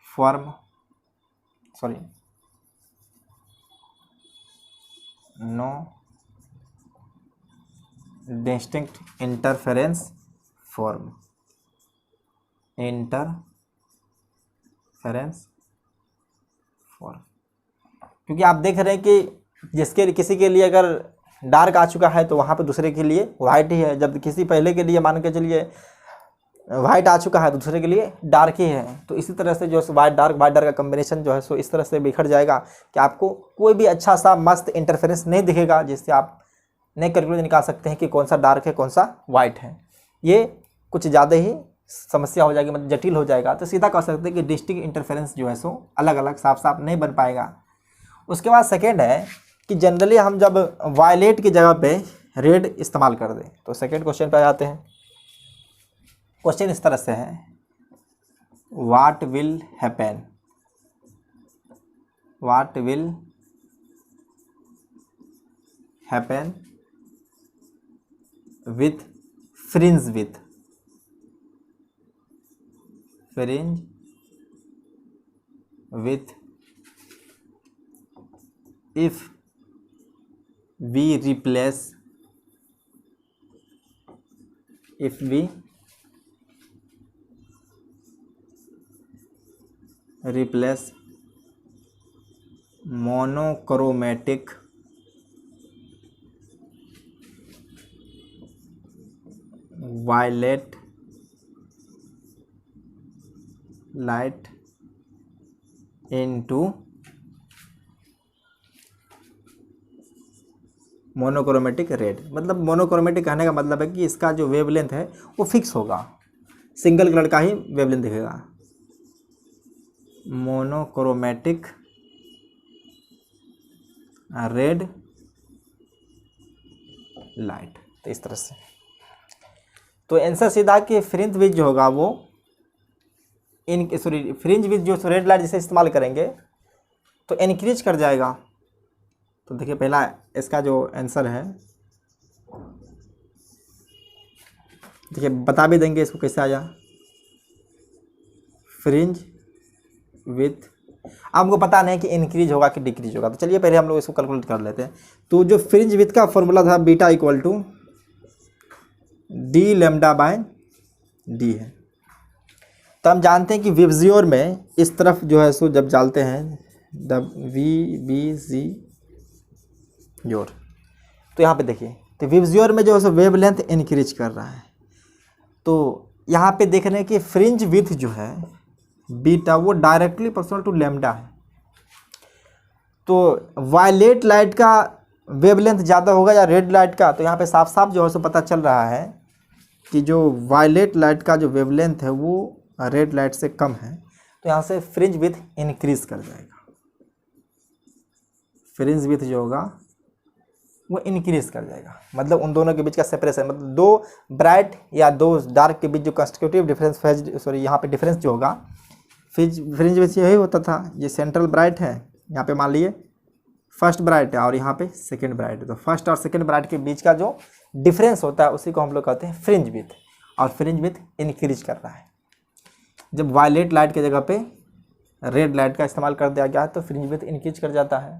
form, sorry no distinct interference form, interference form. क्योंकि आप देख रहे हैं कि जिसके किसी के लिए अगर डार्क आ चुका है तो वहाँ पे दूसरे के लिए वाइट ही है, जब किसी पहले के लिए मान के चलिए वाइट आ चुका है तो दूसरे के लिए डार्क ही है। तो इसी तरह से जो है वाइट डार्क का कम्बिनेशन जो है सो इस तरह से बिखर जाएगा कि आपको कोई भी अच्छा सा मस्त इंटरफेरेंस नहीं दिखेगा, जिससे आप नए कैलकुलेशन निकाल सकते हैं कि कौन सा डार्क है कौन सा वाइट है। ये कुछ ज़्यादा ही समस्या हो जाएगी, मतलब जटिल हो जाएगा। तो सीधा कह सकते हैं कि डिस्टिंक्ट इंटरफेरेंस जो है सो अलग अलग साफ साफ नहीं बन पाएगा। उसके बाद सेकेंड है कि जनरली हम जब वायलेट की जगह पे रेड इस्तेमाल कर दें, तो सेकेंड क्वेश्चन पे आ जाते हैं। क्वेश्चन इस तरह से है, what will happen, what will happen with fringe with if we replace monochromatic violet light into monochromatic red. मतलब मोनोक्रोमेटिक कहने का मतलब है कि इसका जो वेवलेंथ है वो फिक्स होगा, सिंगल कलर का ही वेवलेंथ दिखेगा। Monochromatic red light. तो इस तरह से। तो आंसर सीधा कि फ्रिंज विड्थ जो होगा वो फ्रिंज विड्थ जो रेड लाइट जैसे इस्तेमाल करेंगे तो इंक्रीज कर जाएगा। तो देखिए पहला इसका जो आंसर है, देखिए बता भी देंगे इसको कैसे आया, फ्रिंज विथ। आपको पता नहीं कि इंक्रीज होगा कि डिक्रीज होगा, तो चलिए पहले हम लोग इसको कैलकुलेट कर लेते हैं। तो जो फ्रिंज विथ का फॉर्मूला था beta equal to D lambda by D है। तो हम जानते हैं कि विब्जियोर में इस तरफ जो है सो जब डालते हैं वी बी सी योर, तो यहाँ पे देखिए तो विब्जियोर में जो है सो वेव लेंथ इंक्रीज कर रहा है। तो यहाँ पे देख रहे हैं कि फ्रिंज विथ जो है बीटा वो डायरेक्टली प्रोपोर्शनल टू लैम्डा है। तो वायलेट लाइट का वेवलेंथ ज़्यादा होगा या रेड लाइट का, तो यहाँ पे साफ साफ जो है सो पता चल रहा है कि जो वायलेट लाइट का जो वेवलेंथ है वो रेड लाइट से कम है। तो यहाँ से फ्रिंज विथ इंक्रीज कर जाएगा, फ्रिंज विथ जो होगा वो इंक्रीज कर जाएगा। मतलब उन दोनों के बीच का सेपरेशन, मतलब दो ब्राइट या दो डार्क के बीच जो कंस्टिट्यूटिव डिफरेंस यहाँ पे डिफरेंस जो होगा फ्रिंज विथ यही होता था। ये सेंट्रल ब्राइट है, यहाँ पे मान लिए फर्स्ट ब्राइट है और यहाँ पे सेकंड ब्राइट है, तो फर्स्ट और सेकंड ब्राइट के बीच का जो डिफरेंस होता है उसी को हम लोग कहते हैं फ्रिंज विथ। और फ्रिंज विथ इंक्रीज कर रहा है। जब वायलेट लाइट की जगह पे रेड लाइट का इस्तेमाल कर दिया गया है तो फ्रिंज विथ इंक्रीज कर जाता है।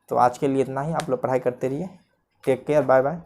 तो आज के लिए इतना ही, आप लोग पढ़ाई करते रहिए। Take care, bye bye.